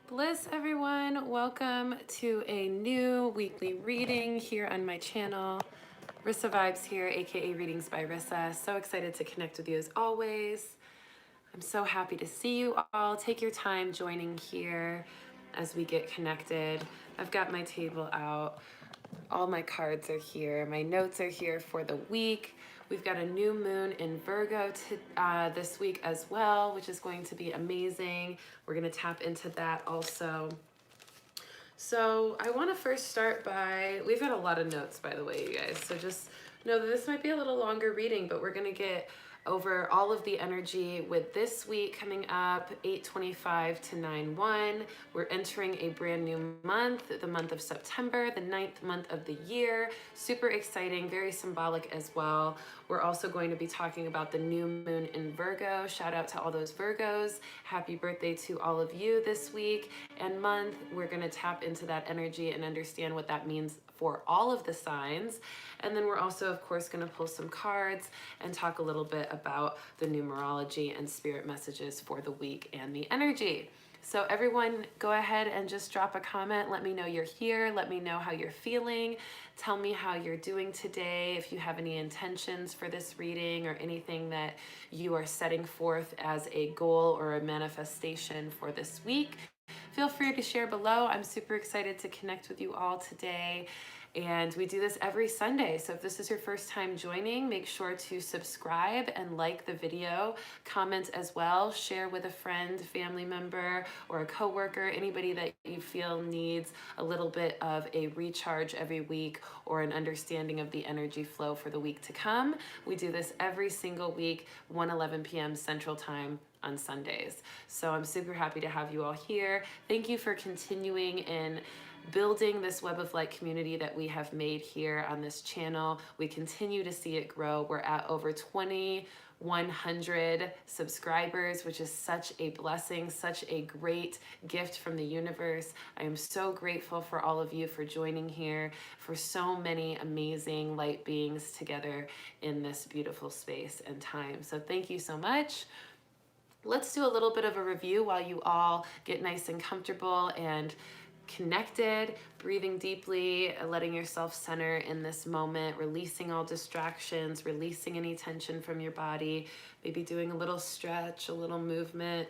Bliss, everyone. Welcome to a new weekly reading here on my channel. Rissa Vibes here, aka Readings by Rissa. So excited to connect with you as always. I'm so happy to see you all. Take your time joining here as we get connected. I've got my table out. All my cards are here. My notes are here for the week. We've got a new moon in Virgo this week as well, which is going to be amazing. We're going to tap into that also. So I want to first start by, we've got a lot of notes, by the way, you guys. So just know that this might be a little longer reading, but we're going to get over all of the energy with this week coming up 8/25 to 9/1. We're entering a brand new month, the month of September, the 9th month of the year. Super exciting, very symbolic as well. We're also going to be talking about the new moon in Virgo. Shout out to all those Virgos. Happy birthday to all of you this week and month. We're going to tap into that energy and understand what that means for all of the signs. And then we're also, of course, going to pull some cards and talk a little bit about the numerology and spirit messages for the week and the energy. So everyone, go ahead and just drop a comment. Let me know you're here. Let me know how you're feeling. Tell me how you're doing today. If you have any intentions for this reading or anything that you are setting forth as a goal or a manifestation for this week, feel free to share below. I'm super excited to connect with you all today. And we do this every Sunday. So if this is your first time joining, make sure to subscribe and like the video, comment as well, share with a friend, family member, or a coworker, anybody that you feel needs a little bit of a recharge every week or an understanding of the energy flow for the week to come. We do this every single week, 1:11 p.m. Central Time on Sundays. So I'm super happy to have you all here. Thank you for continuing in building this web of light community that we have made here on this channel. We continue to see it grow. We're at over 2,100 subscribers, which is such a blessing, such a great gift from the universe. I am so grateful for all of you for joining here, for so many amazing light beings together in this beautiful space and time. So thank you so much. Let's do a little bit of a review while you all get nice and comfortable and connected, breathing deeply, letting yourself center in this moment, releasing all distractions, releasing any tension from your body, maybe doing a little stretch, a little movement,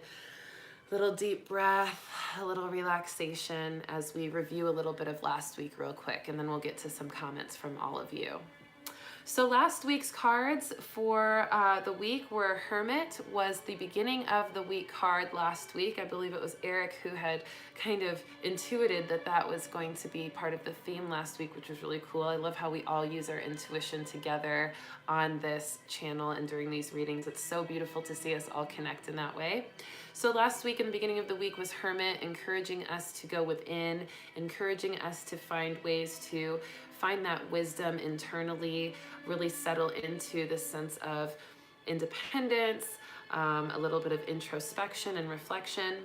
little deep breath, a little relaxation as we review a little bit of last week real quick, and then we'll get to some comments from all of you. So last week's cards for the week were Hermit was the beginning of the week card last week. I believe it was Eric who had kind of intuited that that was going to be part of the theme last week, which was really cool. I love how we all use our intuition together on this channel and during these readings. It's so beautiful to see us all connect in that way. So last week in the beginning of the week was Hermit, encouraging us to go within, encouraging us to find ways to find that wisdom internally, really settle into the sense of independence, a little bit of introspection and reflection.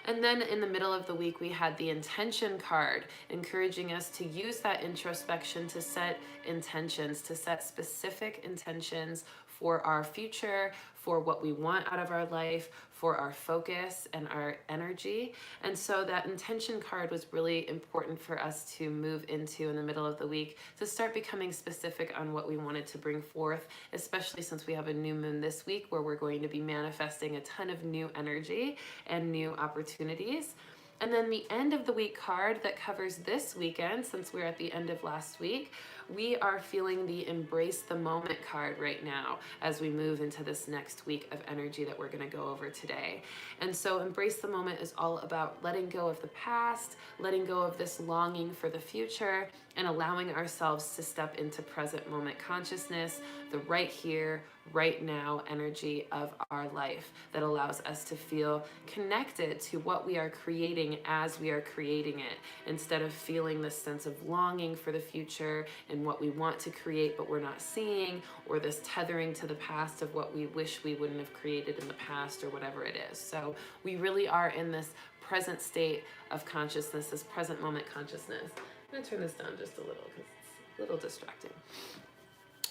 And then in the middle of the week, we had the intention card, encouraging us to use that introspection to set intentions, to set specific intentions for our future, for what we want out of our life, for our focus and our energy. And so that intention card was really important for us to move into in the middle of the week to start becoming specific on what we wanted to bring forth, especially since we have a new moon this week where we're going to be manifesting a ton of new energy and new opportunities. And then the end of the week card that covers this weekend, since we're at the end of last week, we are feeling the Embrace the Moment card right now as we move into this next week of energy that we're going to go over today. And so Embrace the Moment is all about letting go of the past, letting go of this longing for the future, and allowing ourselves to step into present moment consciousness, the right here, right now energy of our life that allows us to feel connected to what we are creating as we are creating it, instead of feeling this sense of longing for the future and what we want to create but we're not seeing, or this tethering to the past of what we wish we wouldn't have created in the past or whatever it is. So we really are in this present state of consciousness, this present moment consciousness. I'm gonna turn this down just a little because it's a little distracting.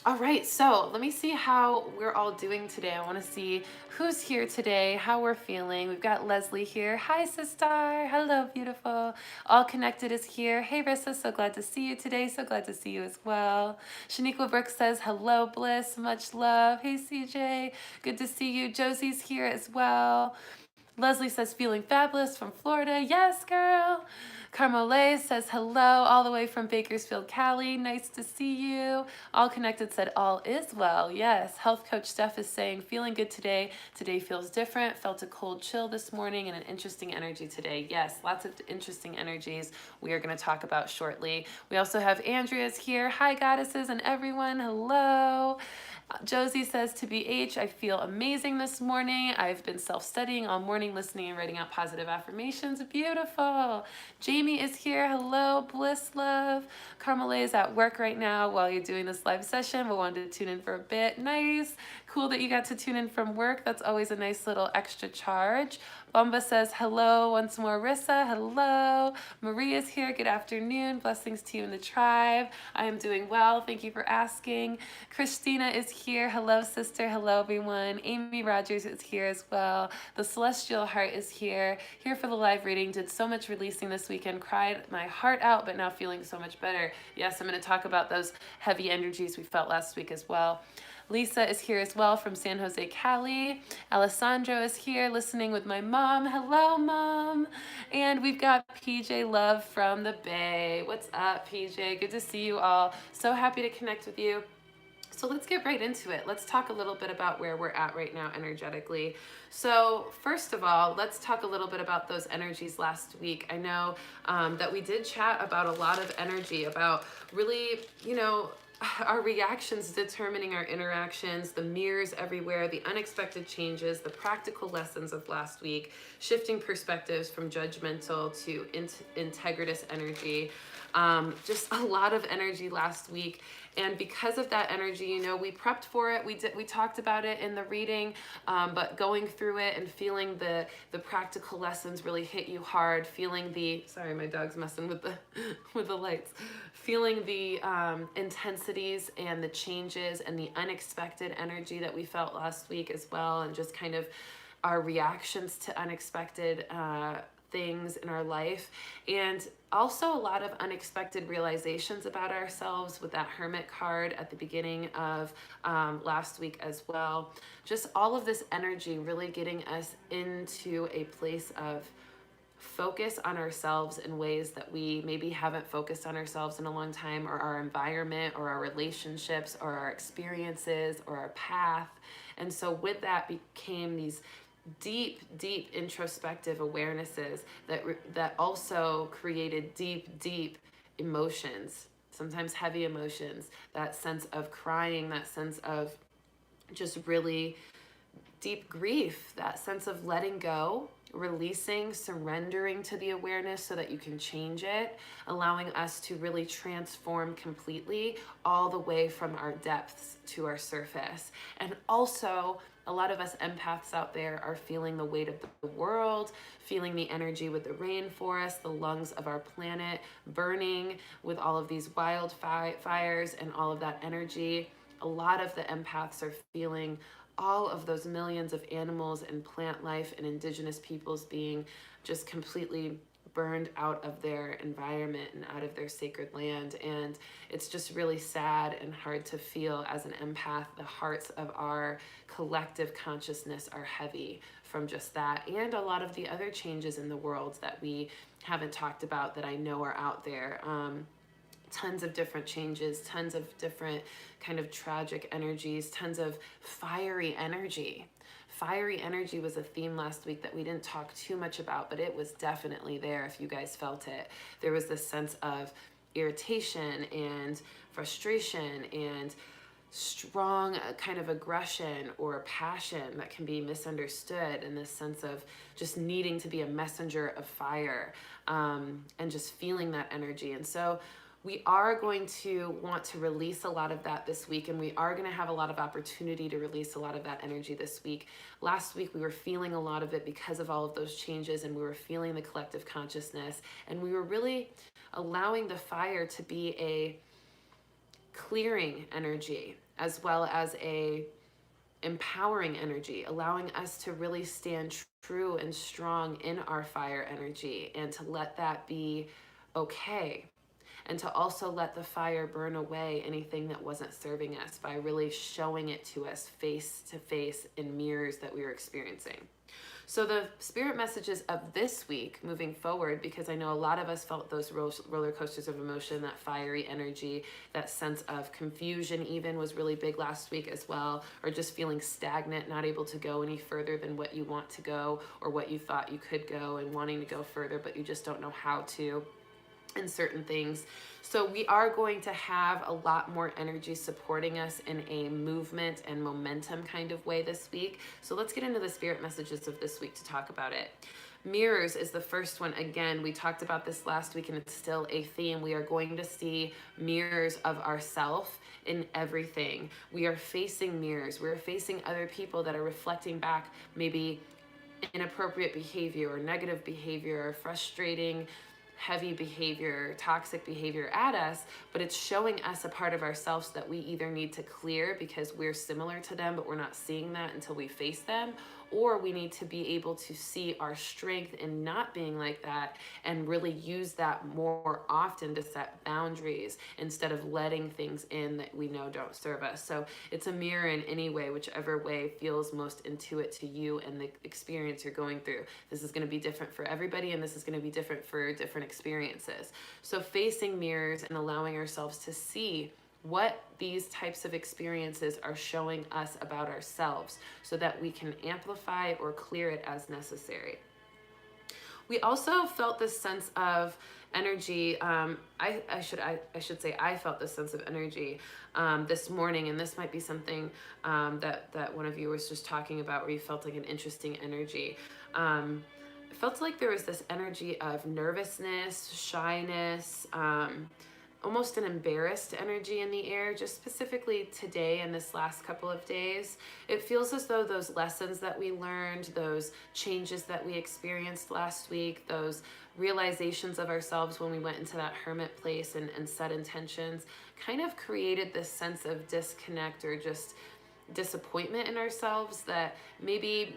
All right, so let me see how we're all doing today. I want to see who's here today, how we're feeling. We've got Leslie here. Hi, sister. Hello, beautiful. All Connected is here. Hey, Rissa, so glad to see you today. So glad to see you as well. Shaniqua Brooks says, hello, Bliss. Much love. Hey, CJ. Good to see you. Josie's here as well. Leslie says, feeling fabulous from Florida. Yes, girl. Carmole says, hello, all the way from Bakersfield, Cali. Nice to see you. All Connected said, all is well. Yes. Health coach Steph is saying, feeling good today. Today feels different. Felt a cold chill this morning and an interesting energy today. Yes, lots of interesting energies we are going to talk about shortly. We also have Andrea's here. Hi, goddesses and everyone. Hello. Josie says, to BH, I feel amazing this morning. I've been self-studying all morning, listening and writing out positive affirmations. Beautiful. Jamie is here. Hello, Bliss Love. Carmela is at work right now while you're doing this live session, but wanted to tune in for a bit. Nice. Cool that you got to tune in from work. That's always a nice little extra charge. Bomba says, hello once more, Rissa. Hello. Maria's here. Good afternoon. Blessings to you and the tribe. I am doing well. Thank you for asking. Christina is here. Hello, sister. Hello, everyone. Amy Rogers is here as well. The Celestial Heart is here. Here for the live reading. Did so much releasing this weekend. Cried my heart out, but now feeling so much better. Yes, I'm going to talk about those heavy energies we felt last week as well. Lisa is here as well from San Jose, Cali. Alessandro is here listening with my mom. Hello, Mom. And we've got PJ Love from the Bay. What's up, PJ? Good to see you all. So happy to connect with you. So let's get right into it. Let's talk a little bit about where we're at right now energetically. So first of all, let's talk a little bit about those energies last week. I know that we did chat about a lot of energy, about really, our reactions determining our interactions, the mirrors everywhere, the unexpected changes, the practical lessons of last week, shifting perspectives from judgmental to integritous energy. Just a lot of energy last week. And because of that energy, we prepped for it. We talked about it in the reading, but going through it and feeling the practical lessons really hit you hard. Feeling sorry, my dog's messing with the lights. Feeling the intensities and the changes and the unexpected energy that we felt last week as well, and just kind of our reactions to unexpected things in our life, and also a lot of unexpected realizations about ourselves with that Hermit card at the beginning of last week as well. Just all of this energy really getting us into a place of focus on ourselves in ways that we maybe haven't focused on ourselves in a long time, or our environment, or our relationships, or our experiences, or our path. And so with that became these deep introspective awarenesses that also created deep emotions, sometimes heavy emotions, that sense of crying, that sense of just really deep grief, that sense of letting go, releasing, surrendering to the awareness so that you can change it, allowing us to really transform completely all the way from our depths to our surface. And also, a lot of us empaths out there are feeling the weight of the world, feeling the energy with the rainforest, the lungs of our planet burning with all of these wildfires and all of that energy. A lot of the empaths are feeling all of those millions of animals and plant life and indigenous peoples being just completely burned out of their environment and out of their sacred land. And it's just really sad and hard to feel as an empath. The hearts of our collective consciousness are heavy from just that, and a lot of the other changes in the world that we haven't talked about that I know are out there. Tons of different changes, tons of different kind of tragic energies, tons of fiery energy. Fiery energy was a theme last week that we didn't talk too much about, but it was definitely there if you guys felt it. There was this sense of irritation and frustration and strong kind of aggression or passion that can be misunderstood, and this sense of just needing to be a messenger of fire, and just feeling that energy. And so we are going to want to release a lot of that this week, and we are going to have a lot of opportunity to release a lot of that energy this week. Last week, we were feeling a lot of it because of all of those changes, and we were feeling the collective consciousness, and we were really allowing the fire to be a clearing energy. as well as a empowering energy, allowing us to really stand true and strong in our fire energy, and to let that be okay. And to also let the fire burn away anything that wasn't serving us by really showing it to us face to face in mirrors that we were experiencing. So the spirit messages of this week moving forward, because I know a lot of us felt those roller coasters of emotion, that fiery energy, that sense of confusion even was really big last week as well, or just feeling stagnant, not able to go any further than what you want to go or what you thought you could go, and wanting to go further, but you just don't know how to in certain things. So we are going to have a lot more energy supporting us in a movement and momentum kind of way this week. So let's get into the spirit messages of this week to talk about it. Mirrors is the first one. Again, we talked about this last week and it's still a theme. We are going to see mirrors of ourselves in everything. We are facing mirrors. We're facing other people that are reflecting back maybe inappropriate behavior or negative behavior or frustrating heavy behavior, toxic behavior at us, but it's showing us a part of ourselves that we either need to clear because we're similar to them, but we're not seeing that until we face them, or we need to be able to see our strength in not being like that and really use that more often to set boundaries instead of letting things in that we know don't serve us. So it's a mirror in any way, whichever way feels most intuit to you and the experience you're going through. This is going to be different for everybody, and this is going to be different for different experiences. So facing mirrors and allowing ourselves to see what these types of experiences are showing us about ourselves so that we can amplify or clear it as necessary. We also felt this sense of energy. I should say I felt this sense of energy this morning, and this might be something that one of you was just talking about, where you felt like an interesting energy. It felt like there was this energy of nervousness, shyness, almost an embarrassed energy in the air, just specifically today and this last couple of days. It feels as though those lessons that we learned, those changes that we experienced last week, those realizations of ourselves when we went into that hermit place and set intentions, kind of created this sense of disconnect or just disappointment in ourselves that maybe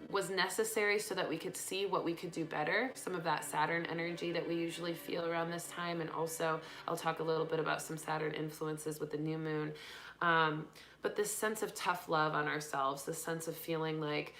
was necessary so that we could see what we could do better. Some of that Saturn energy that we usually feel around this time. And also I'll talk a little bit about some Saturn influences with the new moon. But this sense of tough love on ourselves, this sense of feeling like,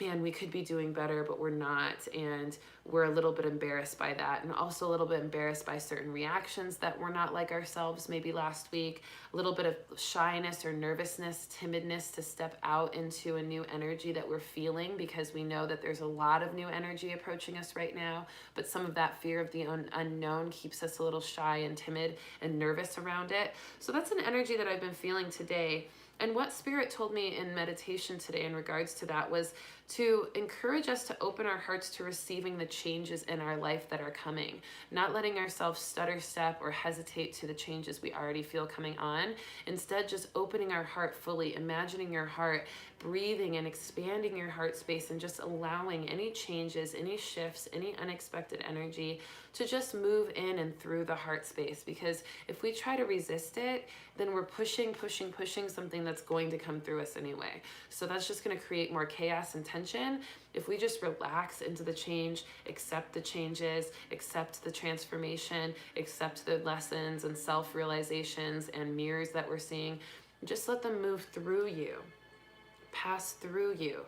man, we could be doing better, but we're not. And we're a little bit embarrassed by that. And also a little bit embarrassed by certain reactions that were not like ourselves maybe last week. A little bit of shyness or nervousness, timidness to step out into a new energy that we're feeling, because we know that there's a lot of new energy approaching us right now. But some of that fear of the unknown keeps us a little shy and timid and nervous around it. So that's an energy that I've been feeling today. And what Spirit told me in meditation today in regards to that was to encourage us to open our hearts to receiving the changes in our life that are coming, not letting ourselves stutter step or hesitate to the changes we already feel coming on. Instead, just opening our heart fully, imagining your heart, breathing and expanding your heart space, and just allowing any changes, any shifts, any unexpected energy to just move in and through the heart space. Because if we try to resist it, then we're pushing something that's going to come through us anyway. So that's just going to create more chaos and tension. If we just relax into the change, accept the changes, accept the transformation, accept the lessons and self-realizations and mirrors that we're seeing, just let them move through you, pass through you.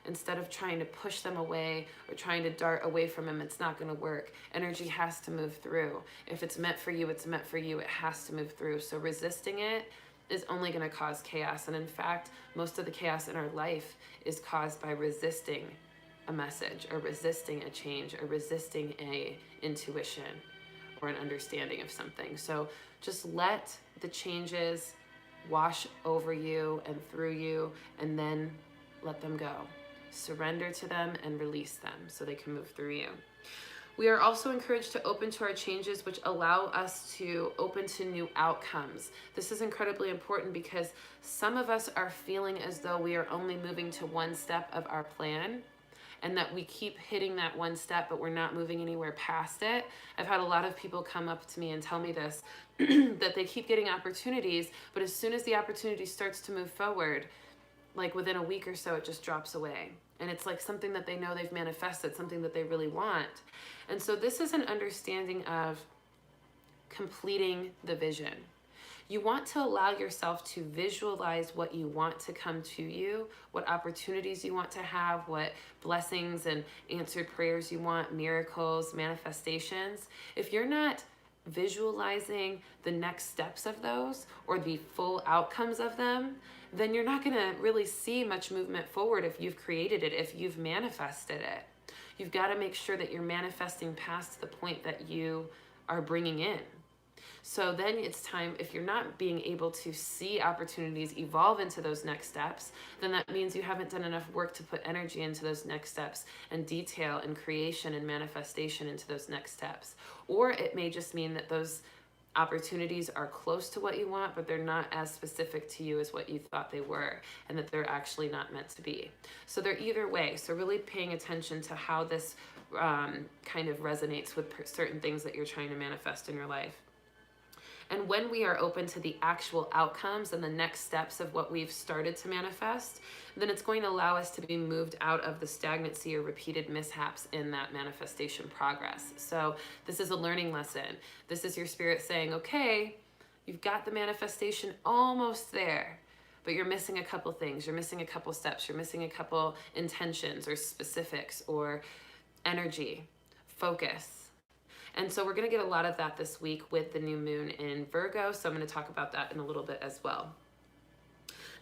Instead of trying to push them away or trying to dart away from them, it's not going to work. Energy has to move through. If it's meant for you, it's meant for you. It has to move through. So resisting it is only going to cause chaos. And in fact, most of the chaos in our life is caused by resisting a message or resisting a change or resisting a intuition or an understanding of something. So just let the changes wash over you and through you, and then let them go. Surrender to them and release them so they can move through you. We are also encouraged to open to our changes, which allow us to open to new outcomes. This is incredibly important because some of us are feeling as though we are only moving to one step of our plan, and that we keep hitting that one step, but we're not moving anywhere past it. I've had a lot of people come up to me and tell me this, that they keep getting opportunities, but as soon as the opportunity starts to move forward, like within a week or so, it just drops away. And it's like something that they know they've manifested, something that they really want. And so this is an understanding of completing the vision. You want to allow yourself to visualize what you want to come to you, what opportunities you want to have, what blessings and answered prayers you want, miracles, manifestations. If you're not visualizing the next steps of those or the full outcomes of them, then you're not going to really see much movement forward if you've created it, if you've manifested it. You've got to make sure that you're manifesting past the point that you are bringing in. So then it's time, if you're not being able to see opportunities evolve into those next steps, then that means you haven't done enough work to put energy into those next steps and detail and creation and manifestation into those next steps. Or it may just mean that those opportunities are close to what you want, but they're not as specific to you as what you thought they were, and that they're actually not meant to be. So they're either way. So really paying attention to how this kind of resonates with certain things that you're trying to manifest in your life. And when we are open to the actual outcomes and the next steps of what we've started to manifest, then it's going to allow us to be moved out of the stagnancy or repeated mishaps in that manifestation progress. So this is a learning lesson. This is your spirit saying, okay, you've got the manifestation almost there, but you're missing a couple things. You're missing a couple steps. You're missing a couple intentions or specifics or energy, focus. And so we're going to get a lot of that this week with the new moon in Virgo. So I'm going to talk about that in a little bit as well.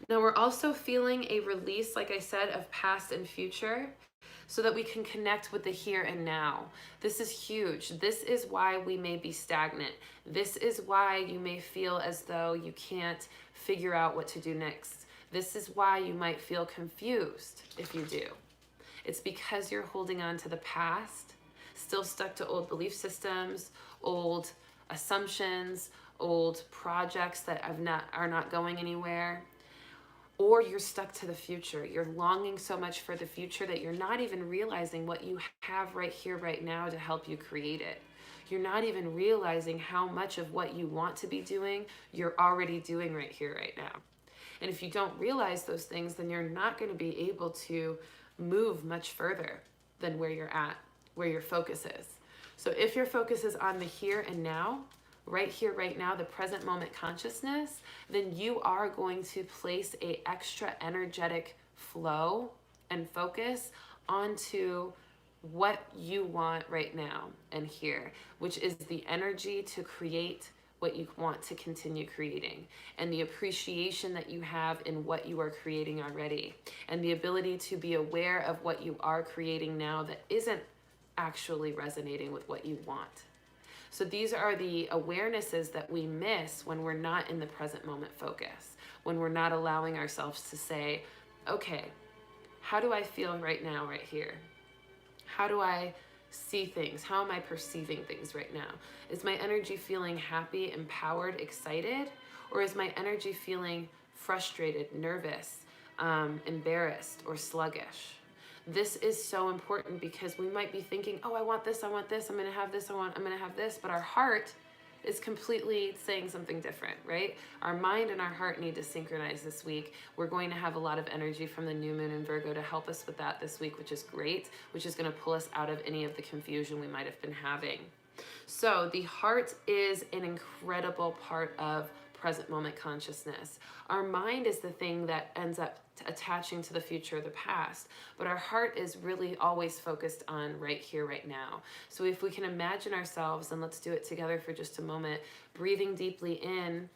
Now we're also feeling a release, like I said, of past and future so that we can connect with the here and now. This is huge. This is why we may be stagnant. This is why you may feel as though you can't figure out what to do next. This is why you might feel confused if you do. It's because you're holding on to the past, still stuck to old belief systems, old assumptions, old projects that are not going anywhere, or you're stuck to the future. You're longing so much for the future that you're not even realizing what you have right here, right now to help you create it. You're not even realizing how much of what you want to be doing, you're already doing right here, right now. And if you don't realize those things, then you're not going to be able to move much further than where you're at, where your focus is. So if your focus is on the here and now, right here, right now, the present moment consciousness, then you are going to place a extra energetic flow and focus onto what you want right now and here, which is the energy to create what you want to continue creating, and the appreciation that you have in what you are creating already, and the ability to be aware of what you are creating now that isn't actually resonating with what you want. So these are the awarenesses that we miss when we're not in the present moment focus, when we're not allowing ourselves to say, okay, how do I feel right now, right here? How do I see things? How am I perceiving things right now? Is my energy feeling happy, empowered, excited? Or is my energy feeling frustrated, nervous, embarrassed, or sluggish? This is so important because we might be thinking, oh, I want this, I'm going to have this, I'm going to have this, but our heart is completely saying something different, right? Our mind and our heart need to synchronize this week. We're going to have a lot of energy from the new moon in Virgo to help us with that this week, which is great, which is going to pull us out of any of the confusion we might have been having. So the heart is an incredible part of present moment consciousness. Our mind is the thing that ends up attaching to the future or the past, but our heart is really always focused on right here, right now. So if we can imagine ourselves, and let's do it together for just a moment, breathing deeply in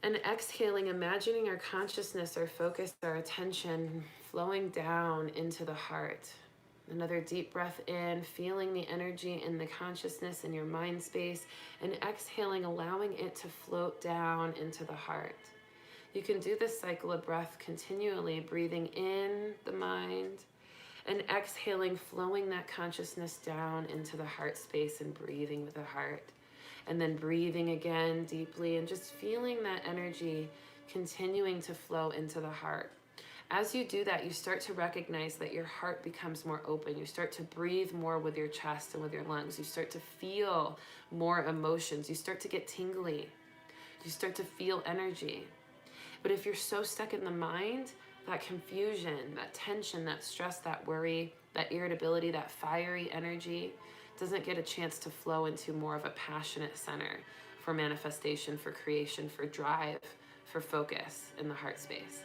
and exhaling, imagining our consciousness, our focus, our attention flowing down into the heart. Another deep breath in, feeling the energy in the consciousness in your mind space, and exhaling, allowing it to float down into the heart. You can do this cycle of breath continually, breathing in the mind and exhaling, flowing that consciousness down into the heart space and breathing with the heart. And then breathing again deeply and just feeling that energy continuing to flow into the heart. As you do that, you start to recognize that your heart becomes more open. You start to breathe more with your chest and with your lungs. You start to feel more emotions. You start to get tingly. You start to feel energy. But if you're so stuck in the mind, that confusion, that tension, that stress, that worry, that irritability, that fiery energy doesn't get a chance to flow into more of a passionate center for manifestation, for creation, for drive, for focus in the heart space.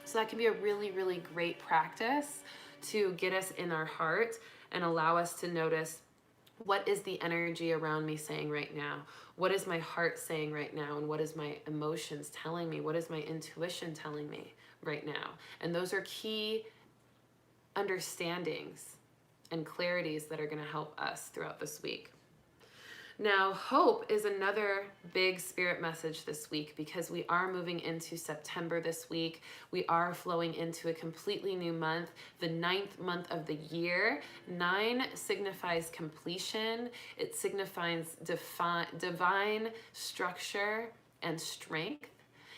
So that can be a really, really great practice to get us in our heart and allow us to notice, what is the energy around me saying right now? What is my heart saying right now? And what is my emotions telling me? What is my intuition telling me right now? And those are key understandings and clarities that are going to help us throughout this week. Now, hope is another big spirit message this week, because we are moving into September this week. We are flowing into a completely new month, the 9th month of the year. 9 signifies completion. It signifies divine structure and strength.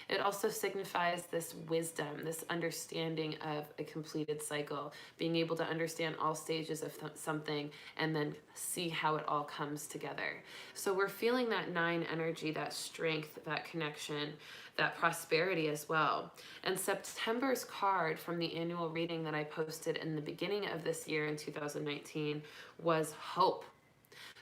It also signifies this wisdom, this understanding of a completed cycle, being able to understand all stages of something and then see how it all comes together. So we're feeling that 9 energy, that strength, that connection, that prosperity as well. And September's card from the annual reading that I posted in the beginning of this year in 2019 was hope.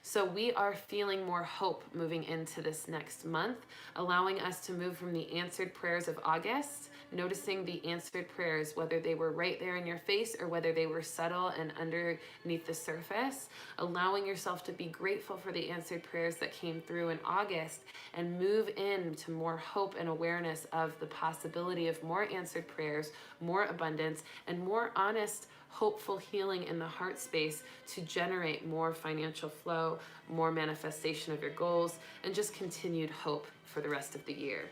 So we are feeling more hope moving into this next month, allowing us to move from the answered prayers of August, noticing the answered prayers, whether they were right there in your face or whether they were subtle and underneath the surface, allowing yourself to be grateful for the answered prayers that came through in August and move into more hope and awareness of the possibility of more answered prayers, more abundance, and more honest, hopeful healing in the heart space to generate more financial flow, more manifestation of your goals, and just continued hope for the rest of the year.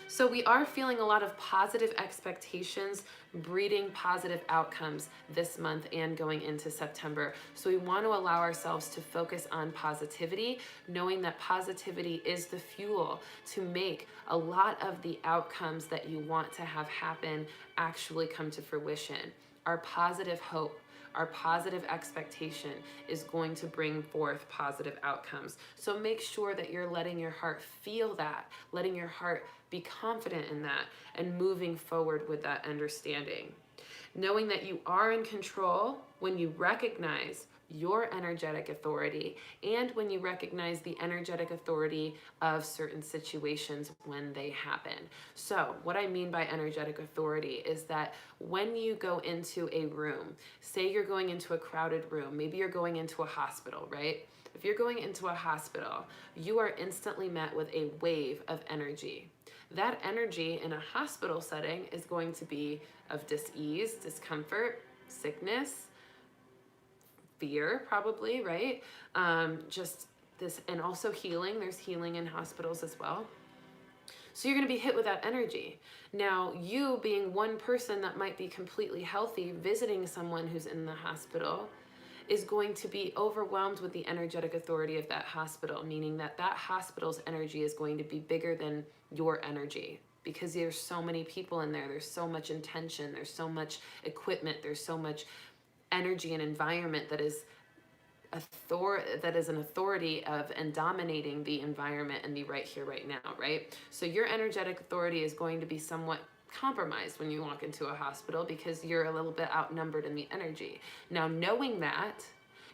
So we are feeling a lot of positive expectations, breeding positive outcomes this month and going into September. So we want to allow ourselves to focus on positivity, knowing that positivity is the fuel to make a lot of the outcomes that you want to have happen actually come to fruition. Our positive hope, our positive expectation is going to bring forth positive outcomes. So make sure that you're letting your heart feel that, letting your heart be confident in that, and moving forward with that understanding. Knowing that you are in control when you recognize your energetic authority and when you recognize the energetic authority of certain situations when they happen. So what I mean by energetic authority is that when you go into a room, say you're going into a crowded room, maybe you're going into a hospital, right? If you're going into a hospital, you are instantly met with a wave of energy. That energy in a hospital setting is going to be of dis-ease, discomfort, sickness, fear, probably, right? Just this, and also healing. There's healing in hospitals as well. So you're going to be hit with that energy. Now, you being one person that might be completely healthy, visiting someone who's in the hospital is going to be overwhelmed with the energetic authority of that hospital, meaning that that hospital's energy is going to be bigger than your energy, because there's so many people in there. There's so much intention. There's so much equipment. There's so much energy and environment that is an authority of and dominating the environment and the right here, right now, right? So your energetic authority is going to be somewhat compromised when you walk into a hospital because you're a little bit outnumbered in the energy. Now, knowing that,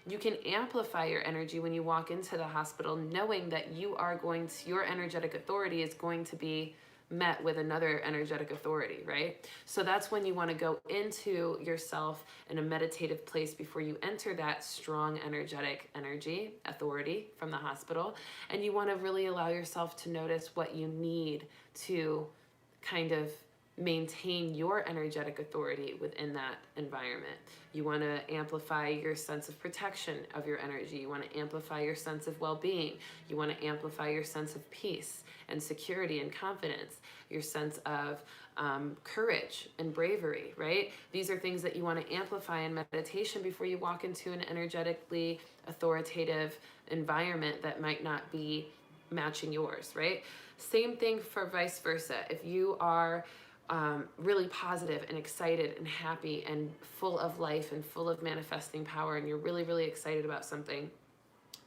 you can amplify your energy when you walk into the hospital, knowing that your energetic authority is going to be met with another energetic authority, right? So that's when you want to go into yourself in a meditative place before you enter that strong energetic authority from the hospital. And you want to really allow yourself to notice what you need to kind of maintain your energetic authority within that environment. You want to amplify your sense of protection of your energy. You want to amplify your sense of well-being. You want to amplify your sense of peace and security and confidence, your sense of courage and bravery, right? These are things that you want to amplify in meditation before you walk into an energetically authoritative environment that might not be matching yours, right? Same thing for vice versa. If you are really positive and excited and happy and full of life and full of manifesting power, and you're really, really excited about something,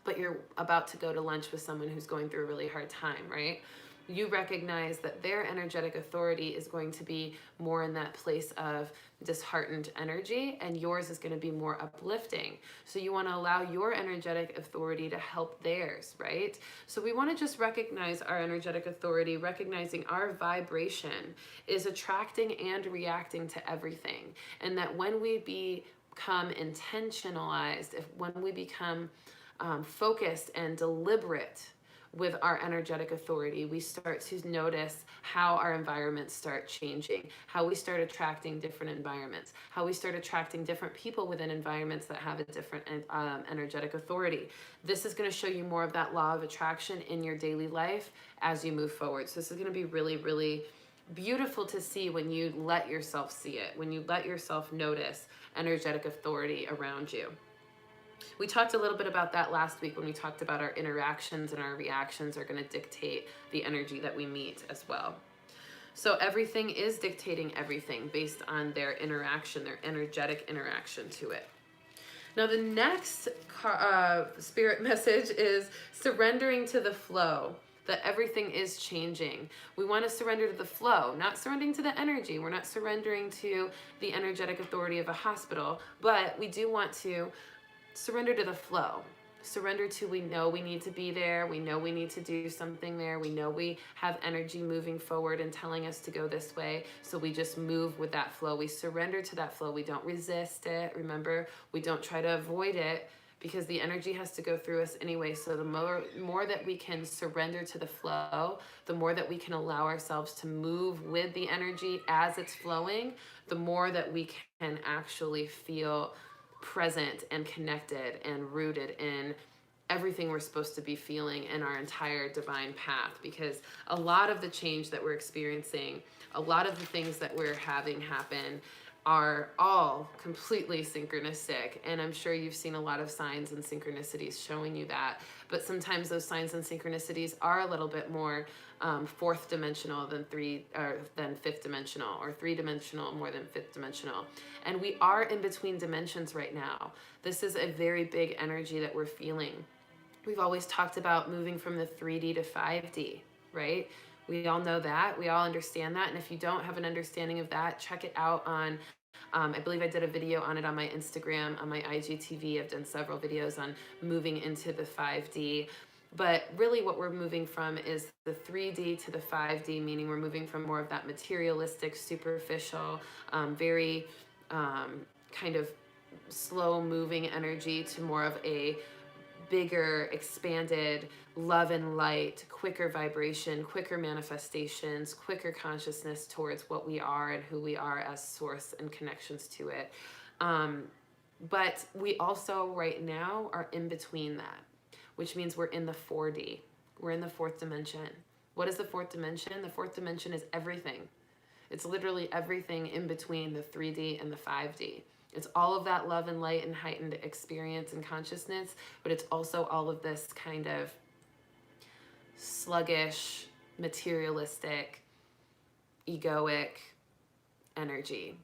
but you're about to go to lunch with someone who's going through a really hard time, right? You recognize that their energetic authority is going to be more in that place of disheartened energy, and yours is going to be more uplifting. So you want to allow your energetic authority to help theirs, right? So we want to just recognize our energetic authority, recognizing our vibration is attracting and reacting to everything. And that when we become intentionalized, when we become focused and deliberate with our energetic authority, we start to notice how our environments start changing, how we start attracting different environments, how we start attracting different people within environments that have a different energetic authority. This is going to show you more of that law of attraction in your daily life as you move forward. So this is going to be really, really beautiful to see when you let yourself see it, when you let yourself notice energetic authority around you. We talked a little bit about that last week when we talked about our interactions, and our reactions are going to dictate the energy that we meet as well. So everything is dictating everything based on their interaction, their energetic interaction to it. Now the next spirit message is surrendering to the flow, that everything is changing. We want to surrender to the flow, not surrendering to the energy. We're not surrendering to the energetic authority of a hospital, but we do want to surrender to the flow. Surrender to, we know we need to be there. We know we need to do something there. We know we have energy moving forward and telling us to go this way. So we just move with that flow. We surrender to that flow. We don't resist it. Remember, we don't try to avoid it, because the energy has to go through us anyway. So the more that we can surrender to the flow, the more that we can allow ourselves to move with the energy as it's flowing, the more that we can actually feel present and connected and rooted in everything we're supposed to be feeling in our entire divine path. Because a lot of the change that we're experiencing, a lot of the things that we're having happen are all completely synchronistic. And I'm sure you've seen a lot of signs and synchronicities showing you that. But sometimes those signs and synchronicities are a little bit more fourth dimensional than fifth dimensional, or three dimensional more than fifth dimensional. And we are in between dimensions right now. This is a very big energy that we're feeling. We've always talked about moving from the 3D to 5D, right? We all know that. We all understand that. And if you don't have an understanding of that, check it out on, I believe I did a video on it on my Instagram, on my IGTV. I've done several videos on moving into the 5D. But really what we're moving from is the 3D to the 5D, meaning we're moving from more of that materialistic, superficial, very kind of slow moving energy to more of a bigger, expanded love and light, quicker vibration, quicker manifestations, quicker consciousness towards what we are and who we are as source and connections to it. But we also right now are in between that, which means we're in the 4D. We're in the fourth dimension. What is the fourth dimension? The fourth dimension is everything. It's literally everything in between the 3D and the 5D. It's all of that love and light and heightened experience and consciousness, but it's also all of this kind of sluggish, materialistic, egoic energy.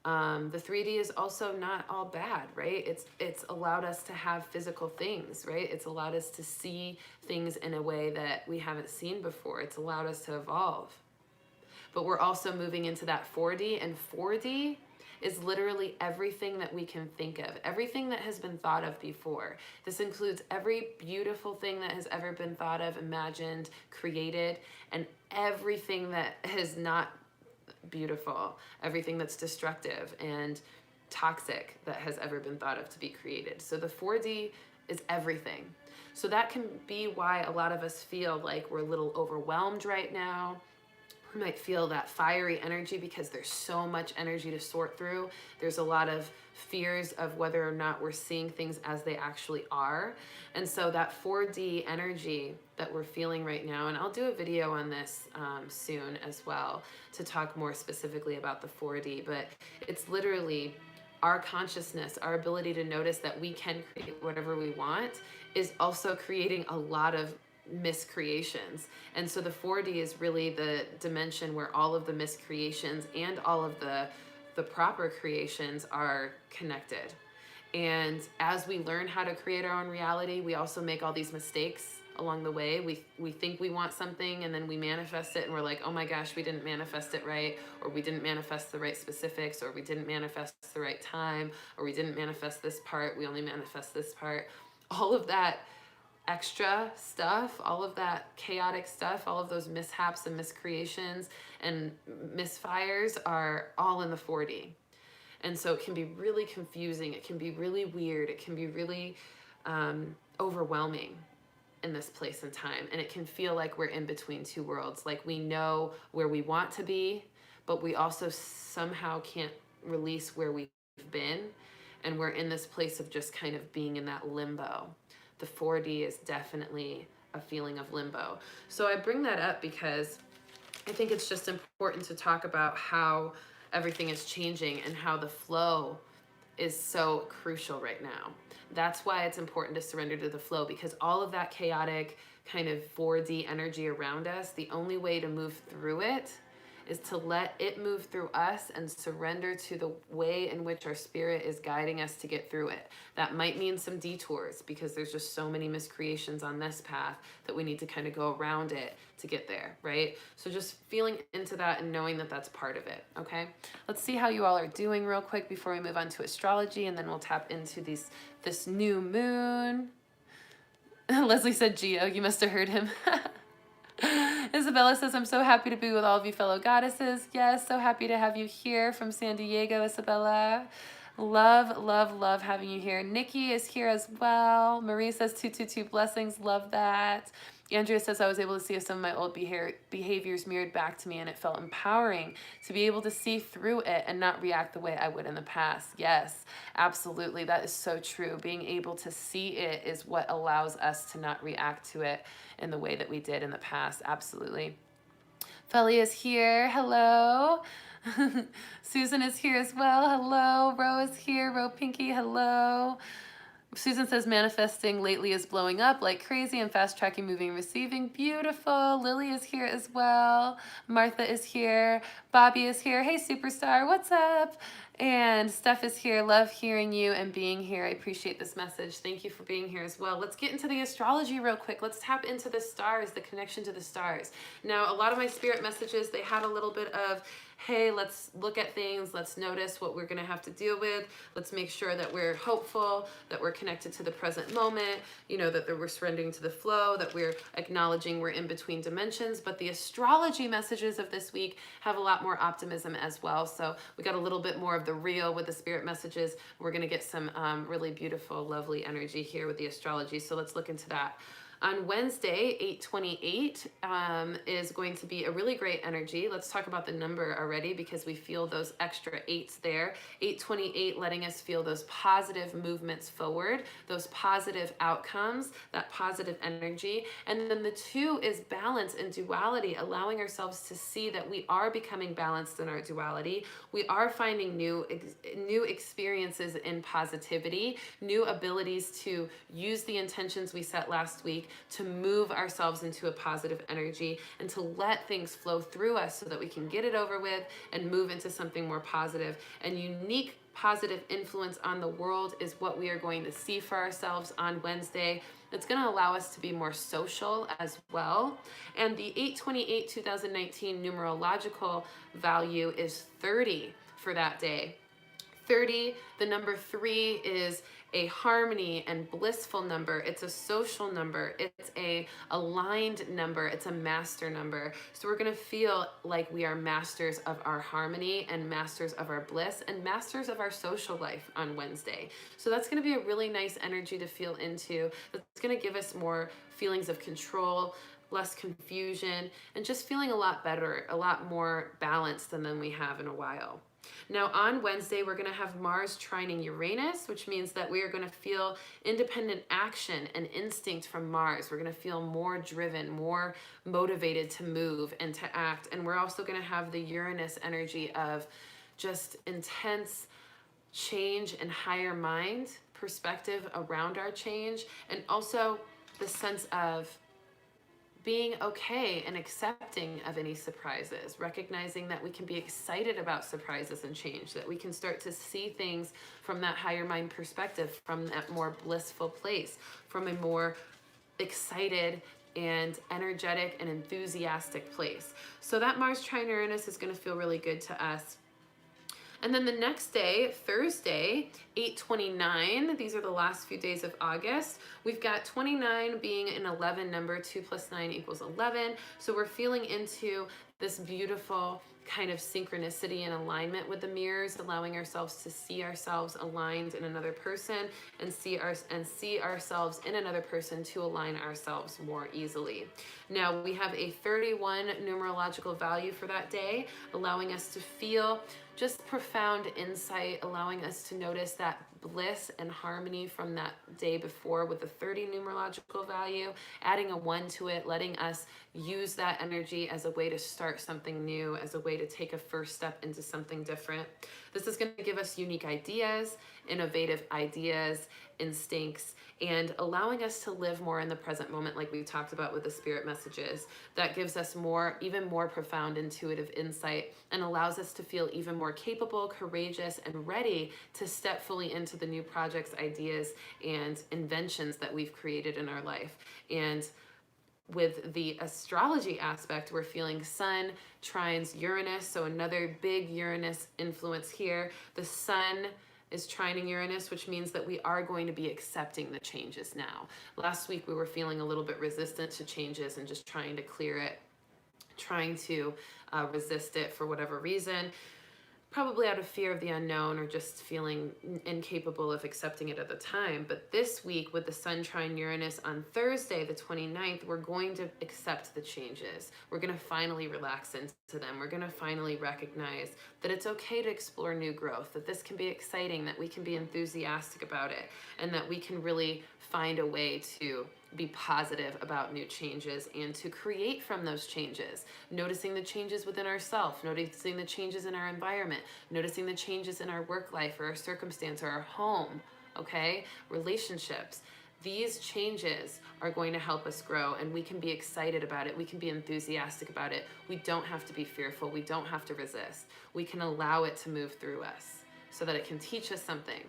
The 3D is also not all bad, right? It's allowed us to have physical things, right? It's allowed us to see things in a way that we haven't seen before. It's allowed us to evolve. But we're also moving into that 4D, and 4D is literally everything that we can think of, everything that has been thought of before. This includes every beautiful thing that has ever been thought of, imagined, created, and everything that is not beautiful, everything that's destructive and toxic that has ever been thought of to be created. So the 4D is everything. So that can be why a lot of us feel like we're a little overwhelmed right now. We might feel that fiery energy because there's so much energy to sort through. There's a lot of fears of whether or not we're seeing things as they actually are. And so that 4D energy that we're feeling right now, and I'll do a video on this soon as well to talk more specifically about the 4D, but it's literally our consciousness, our ability to notice that we can create whatever we want is also creating a lot of miscreations. And so the 4D is really the dimension where all of the miscreations and all of the proper creations are connected. And as we learn how to create our own reality, we also make all these mistakes along the way. We think we want something and then we manifest it and we're like, oh my gosh, we didn't manifest it right, or we didn't manifest the right specifics, or we didn't manifest the right time, or we didn't manifest this part, we only manifest this part. All of that extra stuff, all of that chaotic stuff, all of those mishaps and miscreations and misfires are all in the 4D. And so it can be really confusing. It can be really weird. It can be really overwhelming in this place and time. And it can feel like we're in between two worlds. Like we know where we want to be, but we also somehow can't release where we've been. And we're in this place of just kind of being in that limbo. The 4D is definitely a feeling of limbo. So I bring that up because I think it's just important to talk about how everything is changing and how the flow is so crucial right now. That's why it's important to surrender to the flow, because all of that chaotic kind of 4D energy around us, the only way to move through it is to let it move through us and surrender to the way in which our spirit is guiding us to get through it. That might mean some detours because there's just so many miscreations on this path that we need to kind of go around it to get there, right? So just feeling into that and knowing that that's part of it, okay? Let's see how you all are doing real quick before we move on to astrology, and then we'll tap into this new moon. Leslie said, Geo, you must have heard him. Isabella says, I'm so happy to be with all of you fellow goddesses. Yes, so happy to have you here from San Diego, Isabella. Love, love, love having you here. Nikki is here as well. Marie says 222 blessings. Love that. Andrea says, I was able to see some of my old behaviors mirrored back to me, and it felt empowering to be able to see through it and not react the way I would in the past. Yes, absolutely. That is so true. Being able to see it is what allows us to not react to it in the way that we did in the past. Absolutely. Felly is here. Hello. Susan is here as well. Hello. Ro is here. Ro Pinky. Hello. Susan says, manifesting lately is blowing up like crazy and fast tracking, moving, receiving. Beautiful. Lily is here as well. Martha is here. Bobby is here. Hey, superstar. What's up? And Steph is here. Love hearing you and being here. I appreciate this message. Thank you for being here as well. Let's get into the astrology real quick. Let's tap into the stars, the connection to the stars. Now, a lot of my spirit messages, they had a little bit of, hey, let's look at things. Let's notice what we're going to have to deal with. Let's make sure that we're hopeful, that we're connected to the present moment, you know, that we're surrendering to the flow, that we're acknowledging we're in between dimensions. But the astrology messages of this week have a lot more optimism as well. So we got a little bit more of the real with the spirit messages. We're going to get some really beautiful, lovely energy here with the astrology. So let's look into that. On Wednesday, 8/28 is going to be a really great energy. Let's talk about the number already because we feel those extra 8s there. 8/28 letting us feel those positive movements forward, those positive outcomes, that positive energy. And then the 2 is balance and duality, allowing ourselves to see that we are becoming balanced in our duality. We are finding new experiences in positivity, new abilities to use the intentions we set last week to move ourselves into a positive energy and to let things flow through us so that we can get it over with and move into something more positive. And unique positive influence on the world is what we are going to see for ourselves on Wednesday. It's going to allow us to be more social as well. And the 8/28/2019 numerological value is 30 for that day. 30, the number 3 is a harmony and blissful number. It's a social number. It's a aligned number. It's a master number. So we're going to feel like we are masters of our harmony and masters of our bliss and masters of our social life on Wednesday. So that's going to be a really nice energy to feel into. It's going to give us more feelings of control, less confusion, and just feeling a lot better, a lot more balanced than we have in a while. Now on Wednesday, we're going to have Mars trining Uranus, which means that we are going to feel independent action and instinct from Mars. We're going to feel more driven, more motivated to move and to act. And we're also going to have the Uranus energy of just intense change and higher mind perspective around our change. And also the sense of being okay and accepting of any surprises, recognizing that we can be excited about surprises and change, that we can start to see things from that higher mind perspective, from that more blissful place, from a more excited and energetic and enthusiastic place. So that Mars trine Uranus is going to feel really good to us. And then the next day, Thursday, 8/29, these are the last few days of August. We've got 29 being an 11 number, 2 plus 9 equals 11. So we're feeling into this beautiful kind of synchronicity and alignment with the mirrors, allowing ourselves to see ourselves aligned in another person and see ourselves in another person to align ourselves more easily. Now we have a 31 numerological value for that day, allowing us to feel just profound insight, allowing us to notice that bliss and harmony from that day before with the 30 numerological value, adding a 1 to it, letting us use that energy as a way to start something new, as a way to take a first step into something different. This is going to give us unique ideas, innovative ideas, instincts, and allowing us to live more in the present moment, like we talked about with the spirit messages. That gives us even more profound intuitive insight and allows us to feel even more capable, courageous, and ready to step fully into the new projects, ideas, and inventions that we've created in our life. And with the astrology aspect, we're feeling Sun trines Uranus, so another big Uranus influence here. The Sun is trining Uranus, which means that we are going to be accepting the changes now. Last week we were feeling a little bit resistant to changes and just trying to clear it, trying to resist it for whatever reason, probably out of fear of the unknown or just feeling incapable of accepting it at the time. But this week with the Sun trine Uranus on Thursday, the 29th, we're going to accept the changes. We're going to finally relax into them. We're going to finally recognize that it's okay to explore new growth, that this can be exciting, that we can be enthusiastic about it, and that we can really find a way to be positive about new changes and to create from those changes, noticing the changes within ourselves, noticing the changes in our environment, noticing the changes in our work life or our circumstance or our home, okay? Relationships. These changes are going to help us grow, and we can be excited about it. We can be enthusiastic about it. We don't have to be fearful. We don't have to resist. We can allow it to move through us so that it can teach us something,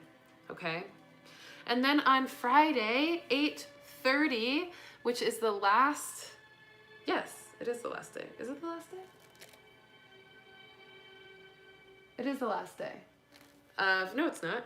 okay? And then on Friday, 8/30, which is the last, yes, it is the last day. Is it the last day? It is the last day. No, it's not.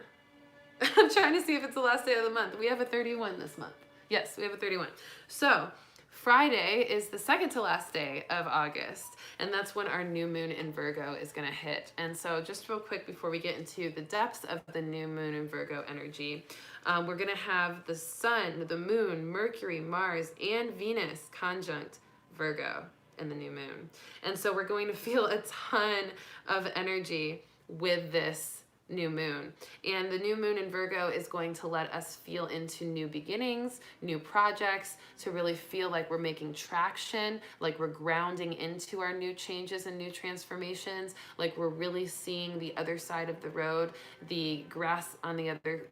I'm trying to see if it's the last day of the month. We have a 31 this month. Yes, we have a 31. So Friday is the second to last day of August, and that's when our new moon in Virgo is going to hit. And so just real quick before we get into the depths of the new moon in Virgo energy, we're going to have the sun, the moon, Mercury, Mars, and Venus conjunct Virgo in the new moon. And so we're going to feel a ton of energy with this new moon. And the new moon in Virgo is going to let us feel into new beginnings, new projects, to really feel like we're making traction, like we're grounding into our new changes and new transformations, like we're really seeing the other side of the road, the grass on the other,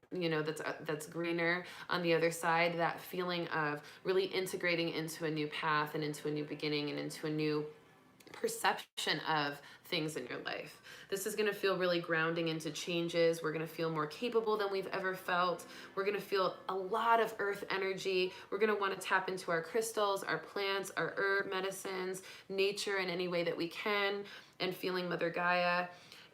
that's greener on the other side, that feeling of really integrating into a new path and into a new beginning and into a new perception of things in your life. This is going to feel really grounding into changes. We're going to feel more capable than we've ever felt. We're going to feel a lot of earth energy. We're going to want to tap into our crystals, our plants, our herb medicines, nature in any way that we can, and feeling Mother Gaia.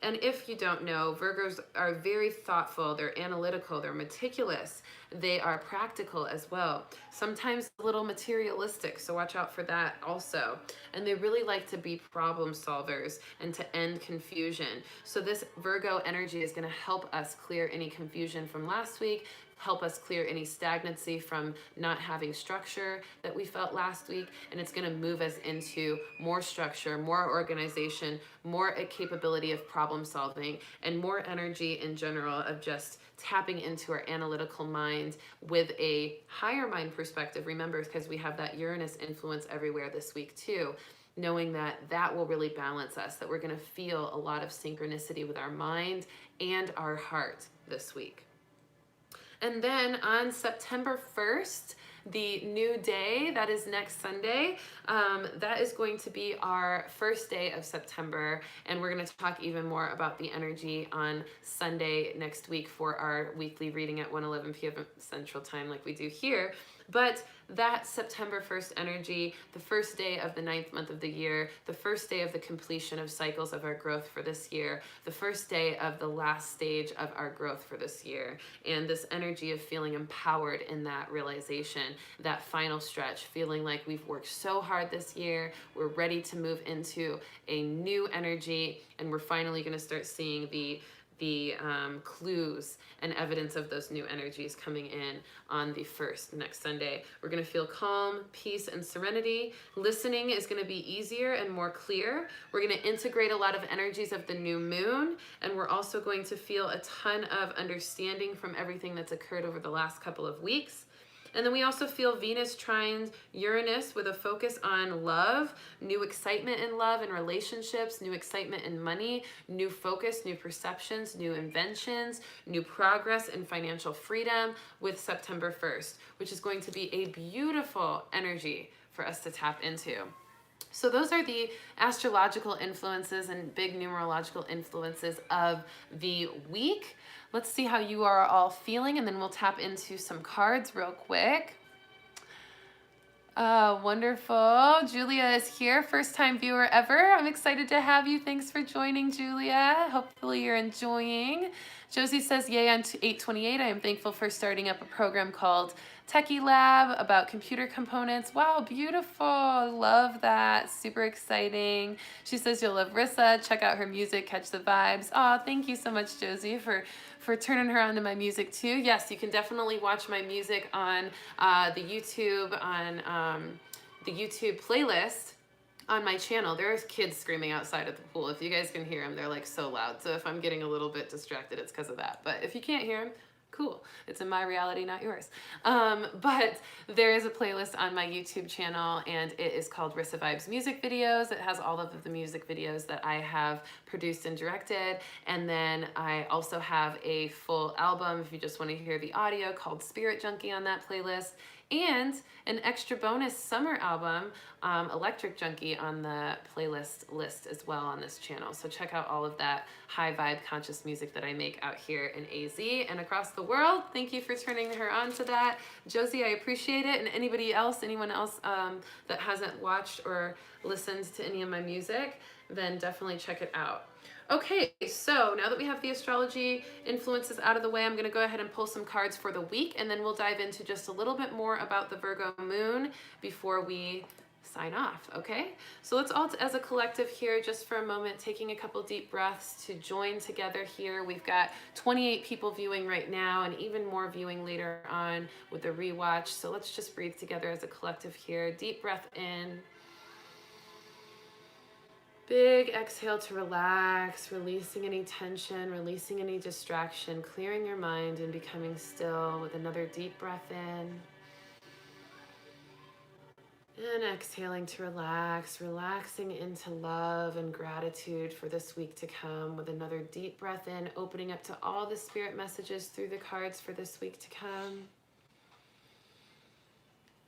And if you don't know, Virgos are very thoughtful, they're analytical, they're meticulous, they are practical as well. Sometimes a little materialistic, so watch out for that also. And they really like to be problem solvers and to end confusion. So this Virgo energy is going to help us clear any confusion from last week, help us clear any stagnancy from not having structure that we felt last week, and it's going to move us into more structure, more organization, more capability of problem solving, and more energy in general of just tapping into our analytical mind with a higher mind perspective. Remember, because we have that Uranus influence everywhere this week too, knowing that that will really balance us, that we're going to feel a lot of synchronicity with our mind and our heart this week. And then on September 1st, the new day, that is next Sunday. That is going to be our first day of September, and we're going to talk even more about the energy on Sunday next week for our weekly reading at 1:11 p.m. Central Time like we do here. But that September 1st energy, the first day of the 9th month of the year, the first day of the completion of cycles of our growth for this year, the first day of the last stage of our growth for this year, and this energy of feeling empowered in that realization, that final stretch, feeling like we've worked so hard this year, we're ready to move into a new energy, and we're finally going to start seeing the clues and evidence of those new energies coming in on the 1st, next Sunday. We're going to feel calm, peace, and serenity. Listening is going to be easier and more clear. We're going to integrate a lot of energies of the new moon, and we're also going to feel a ton of understanding from everything that's occurred over the last couple of weeks. And then we also feel Venus trines Uranus with a focus on love, new excitement in love and relationships, new excitement in money, new focus, new perceptions, new inventions, new progress and financial freedom with September 1st, which is going to be a beautiful energy for us to tap into. So those are the astrological influences and big numerological influences of the week. Let's see how you are all feeling, and then we'll tap into some cards real quick. Wonderful. Julia is here, first time viewer ever. I'm excited to have you. Thanks for joining, Julia. Hopefully you're enjoying. Josie says, yay on 8/28. I am thankful for starting up a program called Techie Lab about computer components. Wow, beautiful. Love that. Super exciting. She says you'll love Rissa. Check out her music, catch the vibes. Oh, thank you so much, Josie, for turning her on to my music too. Yes, you can definitely watch my music on the YouTube playlist on my channel. There's kids screaming outside at the pool. If you guys can hear them, they're like so loud. So if I'm getting a little bit distracted, it's because of that. But if you can't hear them, cool. It's in my reality, not yours. But there is a playlist on my YouTube channel, and it is called Rissa Vibes Music Videos. It has all of the music videos that I have produced and directed. And then I also have a full album, if you just want to hear the audio, called Spirit Junkie on that playlist. And an extra bonus summer album, Electric Junkie, on the playlist list as well on this channel. So check out all of that high vibe conscious music that I make out here in AZ and across the world. Thank you for turning her on to that. Josie, I appreciate it. And anyone else that hasn't watched or listened to any of my music, then definitely check it out. Okay, so now that we have the astrology influences out of the way, I'm going to go ahead and pull some cards for the week, and then we'll dive into just a little bit more about the Virgo moon before we sign off, okay? So let's all, as a collective here, just for a moment, taking a couple deep breaths to join together here. We've got 28 people viewing right now and even more viewing later on with the rewatch. So let's just breathe together as a collective here. Deep breath in. Big exhale to relax, releasing any tension, releasing any distraction, clearing your mind and becoming still with another deep breath in. And exhaling to relax, relaxing into love and gratitude for this week to come with another deep breath in, opening up to all the spirit messages through the cards for this week to come.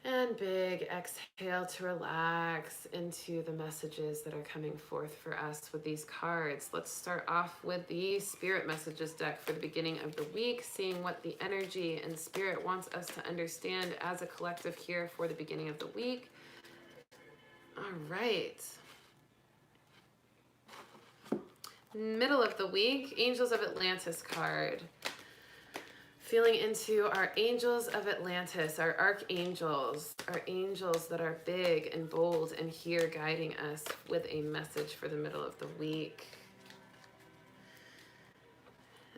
And big exhale to relax into the messages that are coming forth for us with these cards. Let's start off with the Spirit Messages deck for the beginning of the week, seeing what the energy and Spirit wants us to understand as a collective here for the beginning of the week. All right. Middle of the week, Angels of Atlantis card. Feeling into our angels of Atlantis, our archangels, our angels that are big and bold and here guiding us with a message for the middle of the week.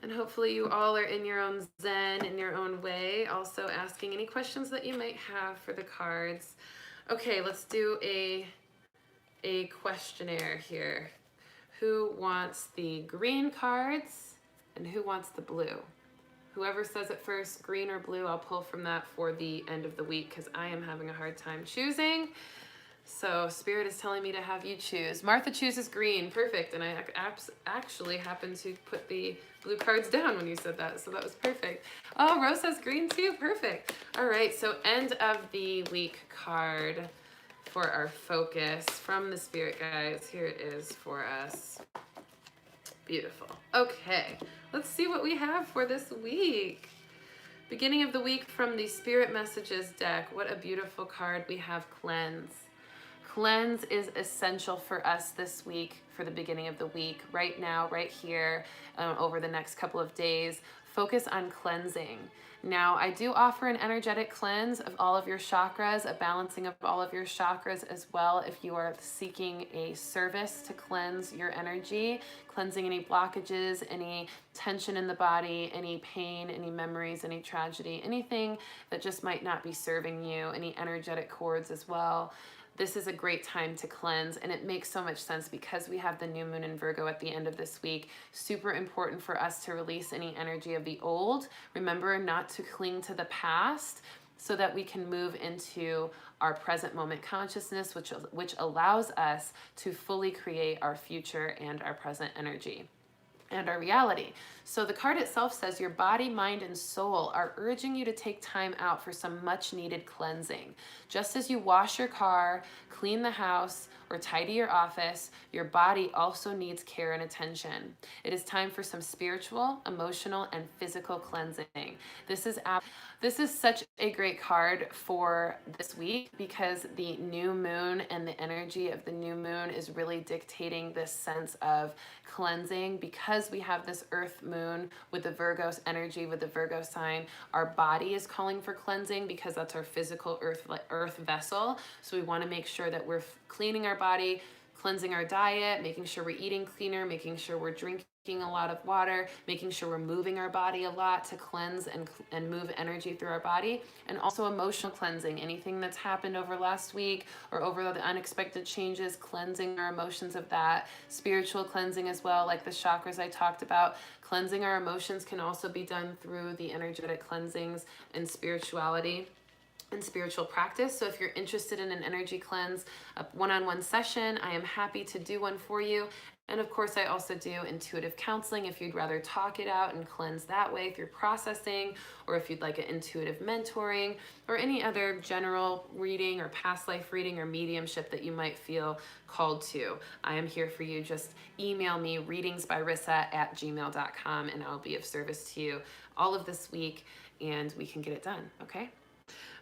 And hopefully you all are in your own zen, in your own way, also asking any questions that you might have for the cards. Okay, let's do a questionnaire here. Who wants the green cards and who wants the blue? Whoever says it first, green or blue, I'll pull from that for the end of the week because I am having a hard time choosing. So Spirit is telling me to have you choose. Martha chooses green. Perfect. And I actually happened to put the blue cards down when you said that. So that was perfect. Oh, Rose says green too. Perfect. All right, so end of the week card for our focus from the spirit guides. Here it is for us. Beautiful. Okay, let's see what we have for this week. Beginning of the week from the Spirit Messages deck. What a beautiful card. We have Cleanse. Cleanse is essential for us this week, for the beginning of the week, right now, right here, over the next couple of days. Focus on cleansing. Now, I do offer an energetic cleanse of all of your chakras, a balancing of all of your chakras as well if you are seeking a service to cleanse your energy, cleansing any blockages, any tension in the body, any pain, any memories, any tragedy, anything that just might not be serving you, any energetic cords as well. This is a great time to cleanse, and it makes so much sense because we have the new moon in Virgo at the end of this week. Super important for us to release any energy of the old. Remember not to cling to the past so that we can move into our present moment consciousness, which allows us to fully create our future and our present energy and our reality. So the card itself says your body, mind, and soul are urging you to take time out for some much needed cleansing. Just as you wash your car, clean the house, or tidy your office, your body also needs care and attention. It is time for some spiritual, emotional, and physical cleansing. This is such a great card for this week because the new moon and the energy of the new moon is really dictating this sense of cleansing. Because we have this earth moon with the Virgo's energy, with the Virgo sign, our body is calling for cleansing because that's our physical earth vessel. So we want to make sure that we're cleaning our body, cleansing our diet, making sure we're eating cleaner, making sure we're drinking a lot of water, making sure we're moving our body a lot to cleanse and move energy through our body, and also emotional cleansing. Anything that's happened over last week or over the unexpected changes, cleansing our emotions of that. Spiritual cleansing as well, like the chakras I talked about. Cleansing our emotions can also be done through the energetic cleansings and spirituality and spiritual practice. So if you're interested in an energy cleanse, a one-on-one session, I am happy to do one for you. And of course, I also do intuitive counseling if you'd rather talk it out and cleanse that way through processing, or if you'd like an intuitive mentoring or any other general reading or past life reading or mediumship that you might feel called to. I am here for you. Just email me readingsbyrissa@gmail.com and I'll be of service to you all of this week and we can get it done, okay?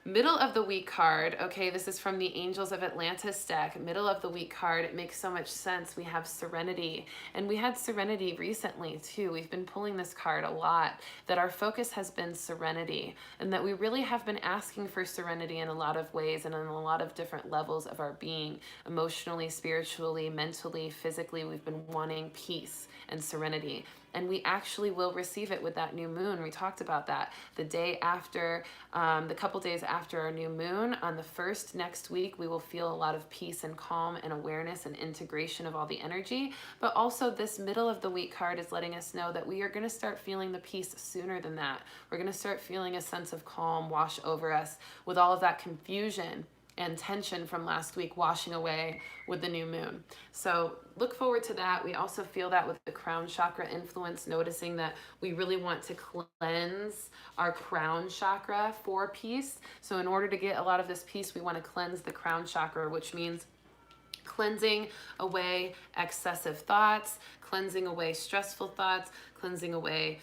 Middle of the week card, okay, this is from the Angels of Atlantis deck. Middle of the week card, it makes so much sense. We have Serenity, and we had Serenity recently too. We've been pulling this card a lot, that our focus has been serenity, and that we really have been asking for serenity in a lot of ways and on a lot of different levels of our being. Emotionally, spiritually, mentally, physically, we've been wanting peace and serenity. And we actually will receive it with that new moon. We talked about that. The day after, the couple days after our new moon, on the 1st next week, we will feel a lot of peace and calm and awareness and integration of all the energy. But also this middle of the week card is letting us know that we are gonna start feeling the peace sooner than that. We're gonna start feeling a sense of calm wash over us with all of that confusion and tension from last week washing away with the new moon. So look forward to that. We also feel that with the crown chakra influence, noticing that we really want to cleanse our crown chakra for peace. So in order to get a lot of this peace, we want to cleanse the crown chakra, which means cleansing away excessive thoughts, cleansing away stressful thoughts, cleansing away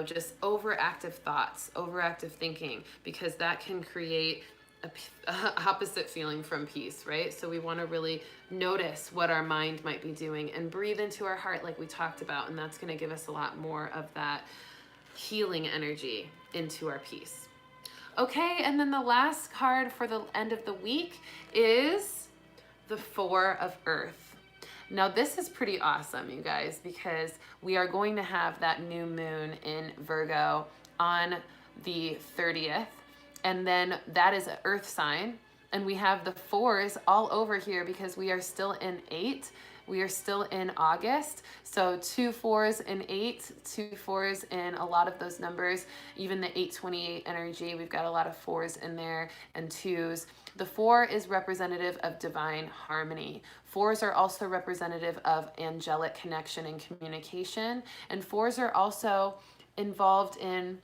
just overactive thoughts, overactive thinking, because that can create a opposite feeling from peace, right? So we want to really notice what our mind might be doing and breathe into our heart like we talked about, and that's going to give us a lot more of that healing energy into our peace. Okay, and then the last card for the end of the week is the Four of Earth. Now this is pretty awesome, you guys, because we are going to have that new moon in Virgo on the 30th. And then that is an earth sign. And we have the fours all over here because we are still in 8. We are still in August. So 2 4s in 8, 2 4s in a lot of those numbers, even the 828 energy. We've got a lot of 4s in there and 2s. The 4 is representative of divine harmony. 4s are also representative of angelic connection and communication. And 4s are also involved in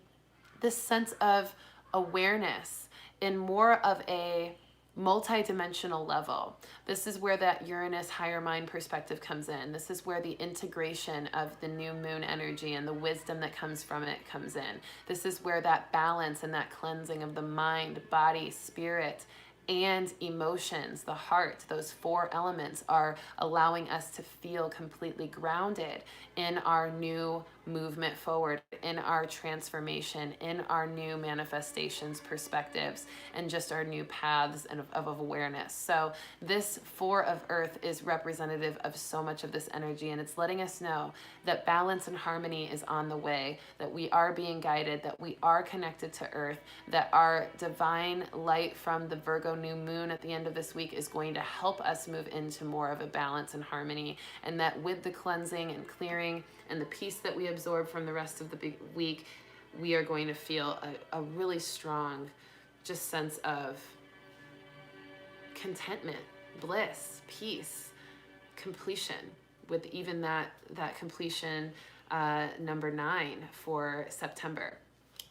this sense of awareness in more of a multi-dimensional level. This is where that Uranus higher mind perspective comes in. This is where the integration of the new moon energy and the wisdom that comes from it comes in. This is where that balance and that cleansing of the mind, body, spirit, and emotions, the heart, those four elements are allowing us to feel completely grounded in our new movement forward, in our transformation, in our new manifestations, perspectives, and just our new paths of awareness. So this Four of Earth is representative of so much of this energy, and it's letting us know that balance and harmony is on the way, that we are being guided, that we are connected to Earth, that our divine light from the Virgo new moon at the end of this week is going to help us move into more of a balance and harmony, and that with the cleansing and clearing and the peace that we absorb from the rest of the big week, we are going to feel a really strong just sense of contentment, bliss, peace, completion, with even that completion number 9 for September.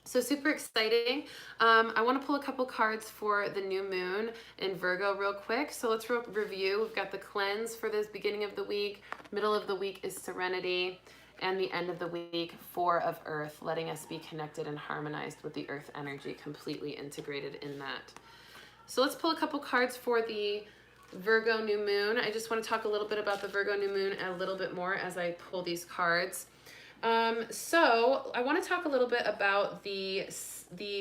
So super exciting. I want to pull a couple cards for the new moon in Virgo real quick. So let's review. We've got the cleanse for this beginning of the week. Middle of the week is Serenity. And the end of the week, Four of Earth, letting us be connected and harmonized with the Earth energy, completely integrated in that. So let's pull a couple cards for the Virgo new moon. I just want to talk a little bit about the Virgo new moon a little bit more as I pull these cards. So I want to talk a little bit about the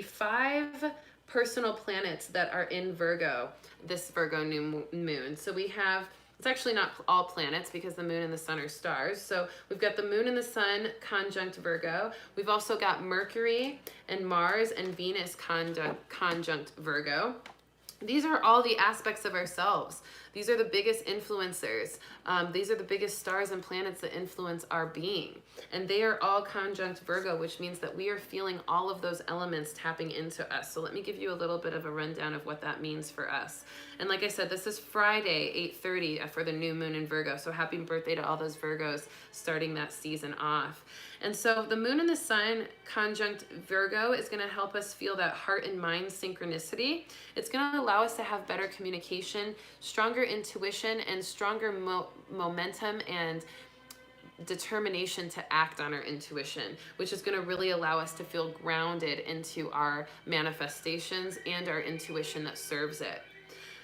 5 personal planets that are in Virgo, this Virgo new moon. So we have, it's actually not all planets because the moon and the sun are stars. So we've got the moon and the sun conjunct Virgo. We've also got Mercury and Mars and Venus conjunct Virgo. These are all the aspects of ourselves. These are the biggest influencers. These are the biggest stars and planets that influence our being. And they are all conjunct Virgo, which means that we are feeling all of those elements tapping into us. So let me give you a little bit of a rundown of what that means for us. And like I said, this is Friday, 8:30 for the new moon in Virgo. So happy birthday to all those Virgos starting that season off. And so the moon and the sun conjunct Virgo is going to help us feel that heart and mind synchronicity. It's going to allow us to have better communication, stronger intuition, and stronger momentum and determination to act on our intuition, which is going to really allow us to feel grounded into our manifestations and our intuition that serves it.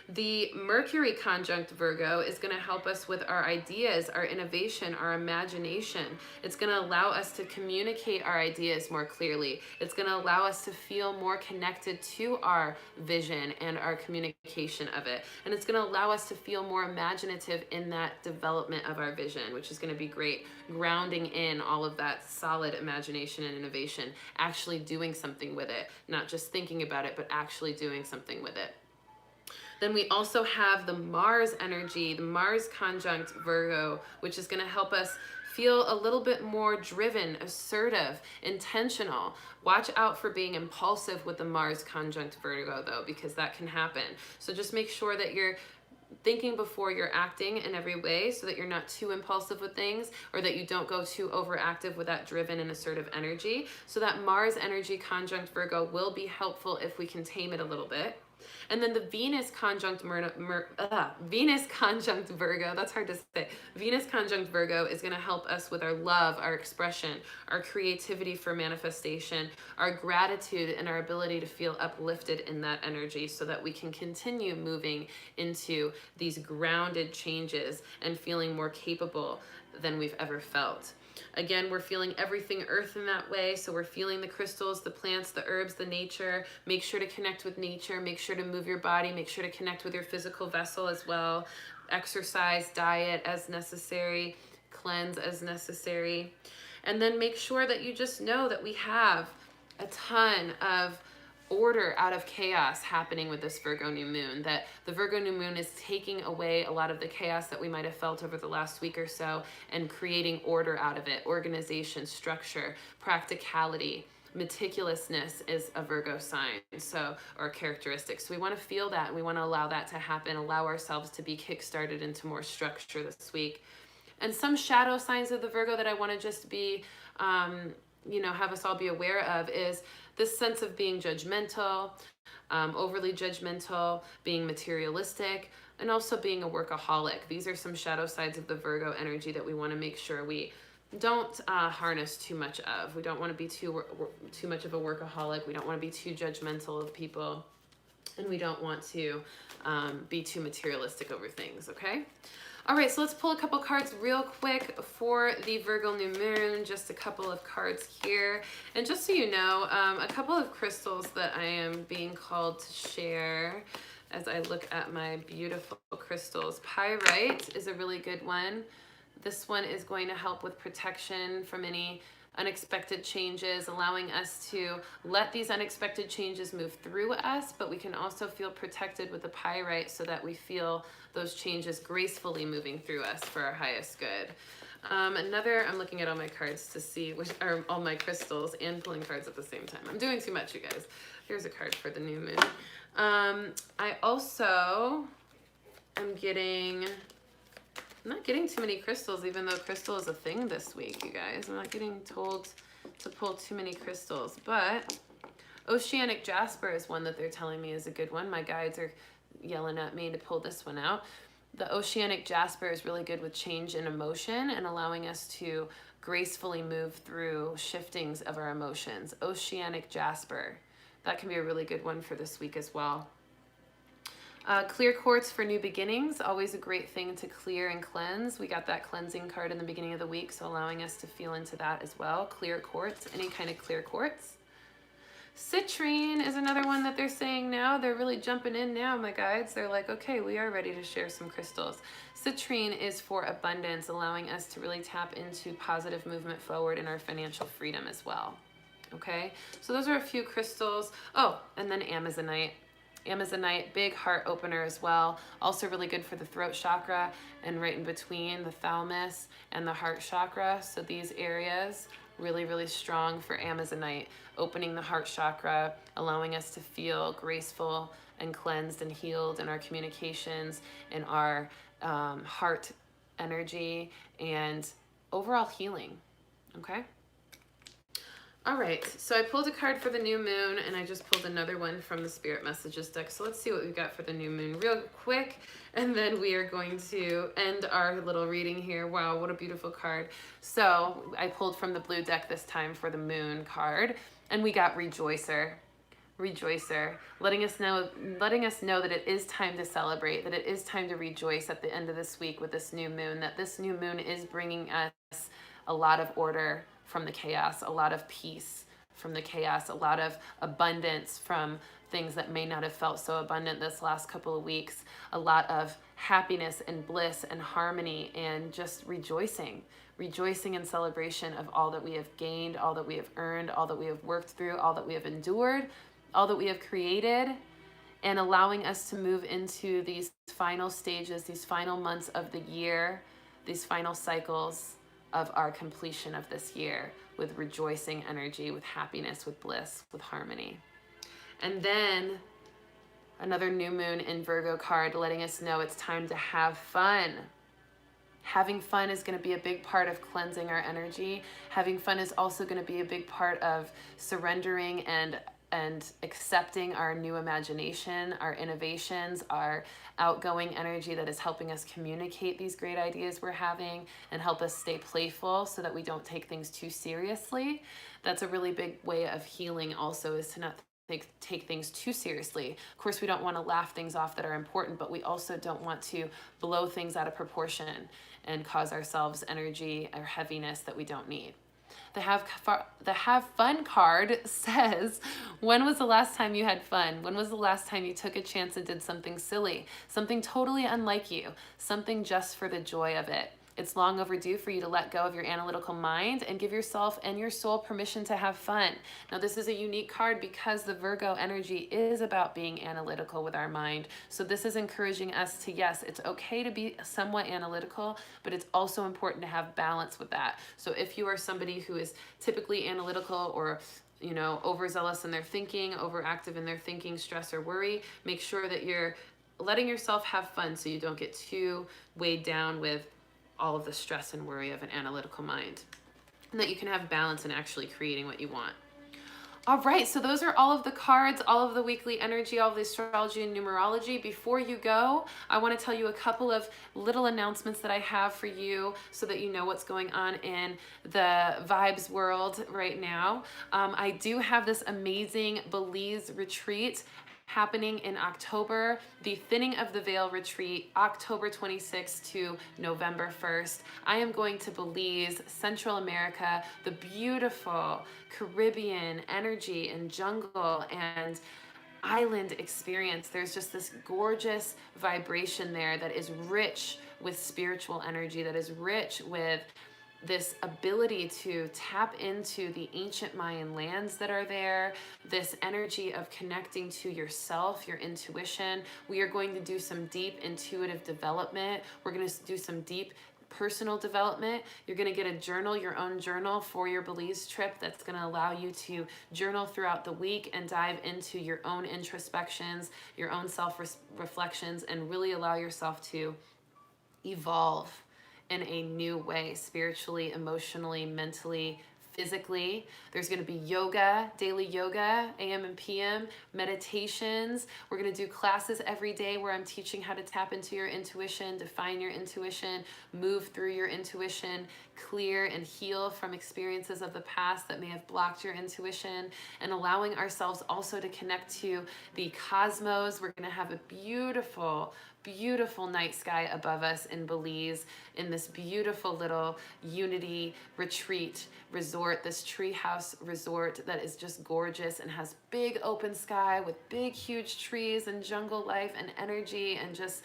The Mercury conjunct Virgo is going to help us with our ideas, our innovation, our imagination. It's going to allow us to communicate our ideas more clearly. It's going to allow us to feel more connected to our vision and our communication of it. And it's going to allow us to feel more imaginative in that development of our vision, which is going to be great, grounding in all of that solid imagination and innovation, actually doing something with it, not just thinking about it, but actually doing something with it. Then we also have the Mars energy, the Mars conjunct Virgo, which is going to help us feel a little bit more driven, assertive, intentional. Watch out for being impulsive with the Mars conjunct Virgo though, because that can happen. So just make sure that you're thinking before you're acting in every way so that you're not too impulsive with things, or that you don't go too overactive with that driven and assertive energy. So that Mars energy conjunct Virgo will be helpful if we can tame it a little bit. And then the Venus conjunct Venus conjunct Virgo, that's hard to say. Venus conjunct Virgo is going to help us with our love, our expression, our creativity for manifestation, our gratitude, and our ability to feel uplifted in that energy so that we can continue moving into these grounded changes and feeling more capable than we've ever felt. Again, we're feeling everything earth in that way. So we're feeling the crystals, the plants, the herbs, the nature. Make sure to connect with nature. Make sure to move your body. Make sure to connect with your physical vessel as well. Exercise, diet as necessary, cleanse as necessary. And then make sure that you just know that we have a ton of order out of chaos happening with this Virgo new moon, that the Virgo new moon is taking away a lot of the chaos that we might have felt over the last week or so and creating order out of it. Organization, structure, practicality, meticulousness is a Virgo sign, so, or characteristic. So we want to feel that and we want to allow that to happen, allow ourselves to be kickstarted into more structure this week. And some shadow signs of the Virgo that I want to just be, have us all be aware of is this sense of being judgmental, overly judgmental, being materialistic, and also being a workaholic. These are some shadow sides of the Virgo energy that we want to make sure we don't harness too much of. We don't want to be too much of a workaholic. We don't want to be too judgmental of people, and we don't want to be too materialistic over things, okay? All right, so let's pull a couple cards real quick for the Virgo new moon. Just a couple of cards here. And just so you know, a couple of crystals that I am being called to share as I look at my beautiful crystals. Pyrite is a really good one. This one is going to help with protection from any unexpected changes, allowing us to let these unexpected changes move through us, but we can also feel protected with the pyrite so that we feel those changes gracefully moving through us for our highest good. I'm looking at all my cards to see which are all my crystals and pulling cards at the same time. I'm doing too much, you guys. Here's a card for the new moon. I also am I'm not getting too many crystals, even though crystal is a thing this week, you guys. I'm not getting told to pull too many crystals, but Oceanic Jasper is one that they're telling me is a good one. My guides are yelling at me to pull this one out. The Oceanic Jasper is really good with change in emotion and allowing us to gracefully move through shiftings of our emotions. Oceanic Jasper. That can be a really good one for this week as well. Clear quartz for new beginnings, always a great thing to clear and cleanse. We got that cleansing card in the beginning of the week, so allowing us to feel into that as well. Clear quartz, any kind of clear quartz. Citrine is another one that they're saying now. They're really jumping in now, my guides. They're like, okay, we are ready to share some crystals. Citrine is for abundance, allowing us to really tap into positive movement forward in our financial freedom as well. Okay, so those are a few crystals. Oh, and then Amazonite. Amazonite, big heart opener as well. Also really good for the throat chakra and right in between the thalamus and the heart chakra. So these areas, really, really strong for Amazonite, opening the heart chakra, allowing us to feel graceful and cleansed and healed in our communications, in our heart energy, and overall healing, okay? All right, so I pulled a card for the new moon, and I just pulled another one from the Spirit Messages deck. So let's see what we've got for the new moon real quick, and then we are going to end our little reading here. Wow, what a beautiful card. So I pulled from the blue deck this time for the moon card, and we got Rejoicer. Rejoicer, letting us know that it is time to celebrate, that it is time to rejoice at the end of this week with this new moon, that this new moon is bringing us a lot of order from the chaos, a lot of peace from the chaos, a lot of abundance from things that may not have felt so abundant this last couple of weeks, a lot of happiness and bliss and harmony and just rejoicing in celebration of all that we have gained, all that we have earned, all that we have worked through, all that we have endured, all that we have created, and allowing us to move into these final stages, these final months of the year, these final cycles of our completion of this year with rejoicing energy, with happiness, with bliss, with harmony. And then another new moon in Virgo card letting us know it's time to have fun. Having fun is going to be a big part of cleansing our energy. Having fun is also going to be a big part of surrendering and accepting our new imagination, our innovations, our outgoing energy that is helping us communicate these great ideas we're having and help us stay playful so that we don't take things too seriously. That's a really big way of healing also, is to not take things too seriously. Of course, we don't want to laugh things off that are important, but we also don't want to blow things out of proportion and cause ourselves energy or heaviness that we don't need. The have fun card says, when was the last time you had fun? When was the last time you took a chance and did something silly, something totally unlike you, something just for the joy of it? It's long overdue for you to let go of your analytical mind and give yourself and your soul permission to have fun. Now, this is a unique card because the Virgo energy is about being analytical with our mind. So this is encouraging us to, yes, it's okay to be somewhat analytical, but it's also important to have balance with that. So if you are somebody who is typically analytical or overzealous in their thinking, overactive in their thinking, stress or worry, make sure that you're letting yourself have fun so you don't get too weighed down with all of the stress and worry of an analytical mind, and that you can have balance in actually creating what you want. All right, so those are all of the cards, all of the weekly energy, all of the astrology and numerology. Before you go, I want to tell you a couple of little announcements that I have for you so that you know what's going on in the vibes world right now. I do have this amazing Belize retreat happening in October, the Thinning of the Veil retreat, October 26th to November 1st. I am going to Belize, Central America, the beautiful Caribbean energy and jungle and island experience. There's just this gorgeous vibration there that is rich with spiritual energy, that is rich with this ability to tap into the ancient Mayan lands that are there, this energy of connecting to yourself, your intuition. We are going to do some deep intuitive development. We're going to do some deep personal development. You're going to get a journal, your own journal for your Belize trip that's going to allow you to journal throughout the week and dive into your own introspections, your own self-reflections, and really allow yourself to evolve in a new way, spiritually, emotionally, mentally, physically. There's going to be yoga, daily yoga, AM and PM, meditations. We're going to do classes every day where I'm teaching how to tap into your intuition, define your intuition, move through your intuition, clear and heal from experiences of the past that may have blocked your intuition, and allowing ourselves also to connect to the cosmos. We're going to have a beautiful night sky above us in Belize, in this beautiful little unity retreat resort, this treehouse resort that is just gorgeous and has big open sky with big huge trees and jungle life and energy and just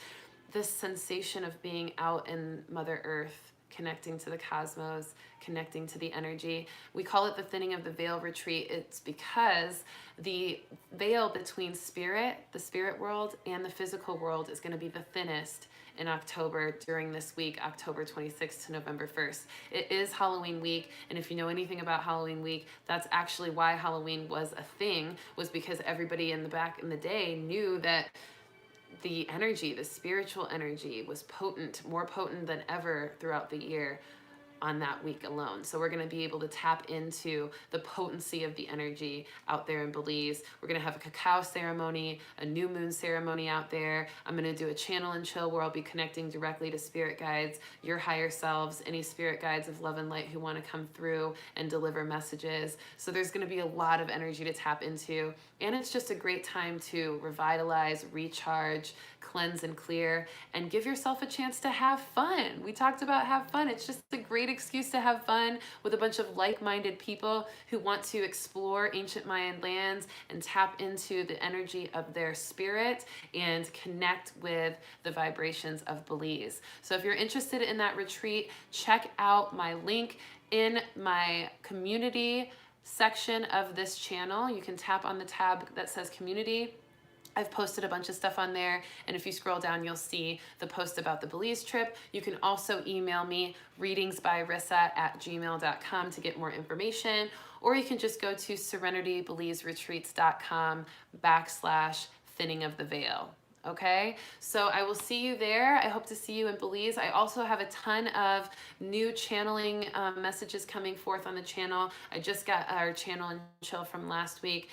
this sensation of being out in Mother Earth, connecting to the cosmos, connecting to the energy. We call it the Thinning of the Veil retreat. It's because the veil between spirit, the spirit world, and the physical world is going to be the thinnest in October during this week, October 26th to November 1st. It is Halloween week, and if you know anything about Halloween week, that's actually why Halloween was a thing, was because everybody in the back in the day knew that the energy, the spiritual energy was potent, more potent than ever throughout the year on that week alone. So we're going to be able to tap into the potency of the energy out there in Belize. We're going to have a cacao ceremony, a new moon ceremony out there. I'm going to do a channel and chill where I'll be connecting directly to spirit guides, your higher selves, any spirit guides of love and light who want to come through and deliver messages. So there's going to be a lot of energy to tap into. And it's just a great time to revitalize, recharge, cleanse and clear, and give yourself a chance to have fun. We talked about have fun. It's just a great excuse to have fun with a bunch of like-minded people who want to explore ancient Mayan lands and tap into the energy of their spirit and connect with the vibrations of Belize. So if you're interested in that retreat, check out my link in my community section of this channel. You can tap on the tab that says community. I've posted a bunch of stuff on there, and if you scroll down, you'll see the post about the Belize trip. You can also email me, readingsbyrissa@gmail.com, to get more information, or you can just go to serenitybelizeretreats.com/thinning of the veil. Okay, so I will see you there. I hope to see you in Belize. I also have a ton of new channeling messages coming forth on the channel. I just got our channel and chill from last week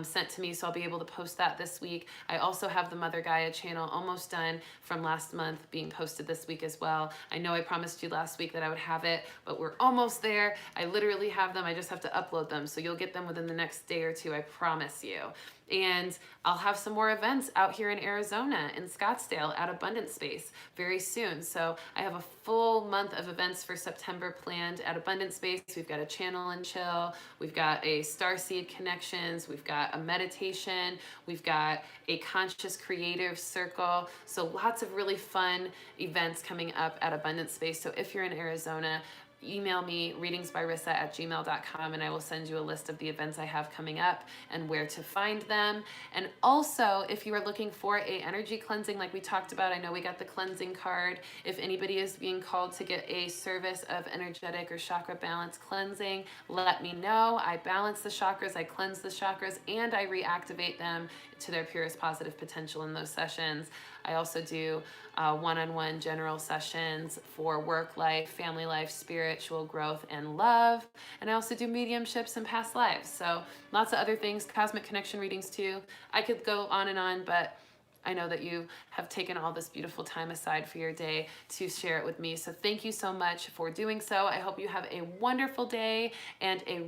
sent to me, so I'll be able to post that this week. I also have the Mother Gaia channel almost done from last month being posted this week as well. I know I promised you last week that I would have it, but we're almost there. I literally have them. I just have to upload them, so you'll get them within the next day or two, I promise you. And I'll have some more events out here in Arizona, in Scottsdale, at Abundance Space very soon. So I have a full month of events for September planned at Abundance Space. We've got a channel and chill. We've got a Starseed Connections. We've got a meditation. We've got a conscious creative circle. So lots of really fun events coming up at Abundance Space. So if you're in Arizona, email me, readingsbyrissa@gmail.com, and I will send you a list of the events I have coming up and where to find them. And also, if you are looking for a energy cleansing like we talked about, I know we got the cleansing card. If anybody is being called to get a service of energetic or chakra balance cleansing, let me know. I balance the chakras, I cleanse the chakras, and I reactivate them to their purest positive potential in those sessions. I also do one-on-one general sessions for work life, family life, spirit, spiritual growth and love. And I also do mediumships and past lives. So lots of other things, cosmic connection readings too. I could go on and on, but I know that you have taken all this beautiful time aside for your day to share it with me. So thank you so much for doing so. I hope you have a wonderful day and a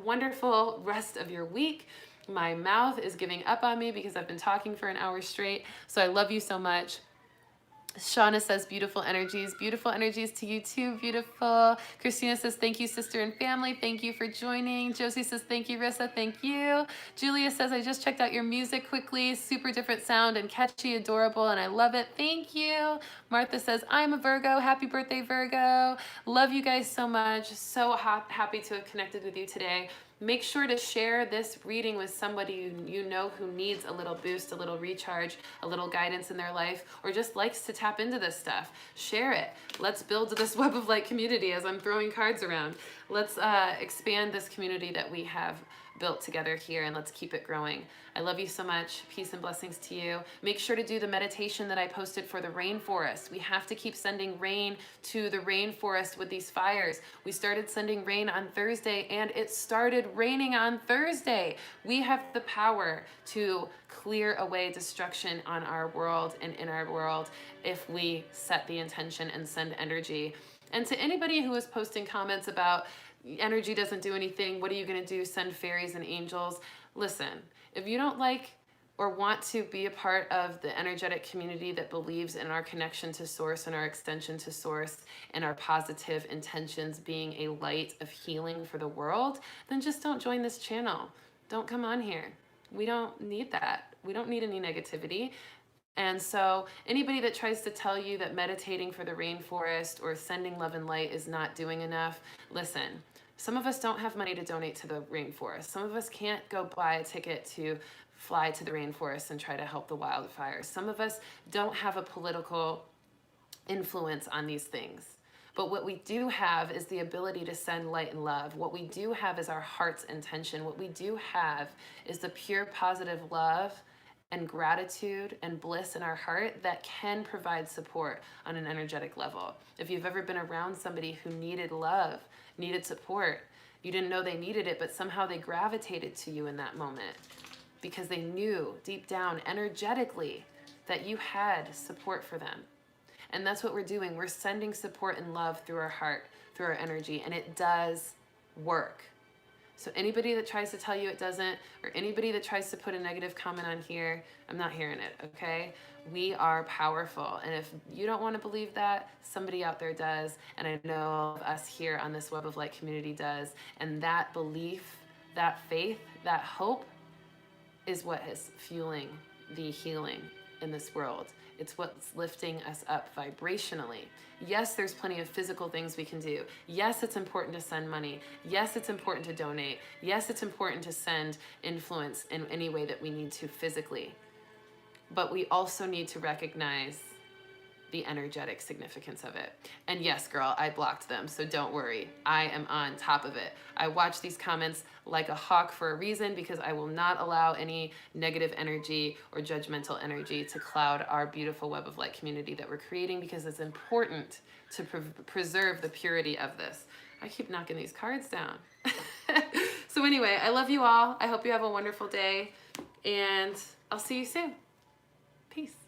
wonderful rest of your week. My mouth is giving up on me because I've been talking for an hour straight. So I love you so much. Shauna says beautiful energies to you too, beautiful. Christina says thank you, sister and family, thank you for joining. Josie says thank you, Rissa, thank you. Julia says I just checked out your music quickly, super different sound and catchy, adorable, and I love it, thank you. Martha says I'm a Virgo, happy birthday Virgo. Love you guys so much, so happy to have connected with you today. Make sure to share this reading with somebody you know who needs a little boost, a little recharge, a little guidance in their life, or just likes to tap into this stuff. Share it. Let's build this web of light community as I'm throwing cards around. Let's expand this community that we have built together here, and let's keep it growing. I love you so much. Peace and blessings to you. Make sure to do the meditation that I posted for the rainforest. We have to keep sending rain to the rainforest with these fires. We started sending rain on Thursday, and it started raining on Thursday. We have the power to clear away destruction on our world and in our world if we set the intention and send energy. And to anybody who is posting comments about energy doesn't do anything, what are you going to do, send fairies and angels? Listen, if you don't like or want to be a part of the energetic community that believes in our connection to source and our extension to source and our positive intentions being a light of healing for the world, then just don't join this channel. Don't come on here. We don't need that. We don't need any negativity. And so anybody that tries to tell you that meditating for the rainforest or sending love and light is not doing enough, listen, some of us don't have money to donate to the rainforest. Some of us can't go buy a ticket to fly to the rainforest and try to help the wildfires. Some of us don't have a political influence on these things. But what we do have is the ability to send light and love. What we do have is our heart's intention. What we do have is the pure positive love and gratitude and bliss in our heart that can provide support on an energetic level. If you've ever been around somebody who needed love, needed support, you didn't know they needed it, but somehow they gravitated to you in that moment because they knew deep down energetically that you had support for them. And that's what we're doing. We're sending support and love through our heart, through our energy, and it does work. So anybody that tries to tell you it doesn't, or anybody that tries to put a negative comment on here, I'm not hearing it, okay? We are powerful. And if you don't want to believe that, somebody out there does. And I know us here on this Web of Light community does. And that belief, that faith, that hope is what is fueling the healing in this world. It's what's lifting us up vibrationally. Yes, there's plenty of physical things we can do. Yes, it's important to send money. Yes, it's important to donate. Yes, it's important to send influence in any way that we need to physically. But we also need to recognize the energetic significance of it. And yes, girl, I blocked them, so don't worry. I am on top of it. I watch these comments like a hawk for a reason because I will not allow any negative energy or judgmental energy to cloud our beautiful Web of Light community that we're creating because it's important to preserve the purity of this. I keep knocking these cards down. So anyway, I love you all. I hope you have a wonderful day and I'll see you soon. Peace.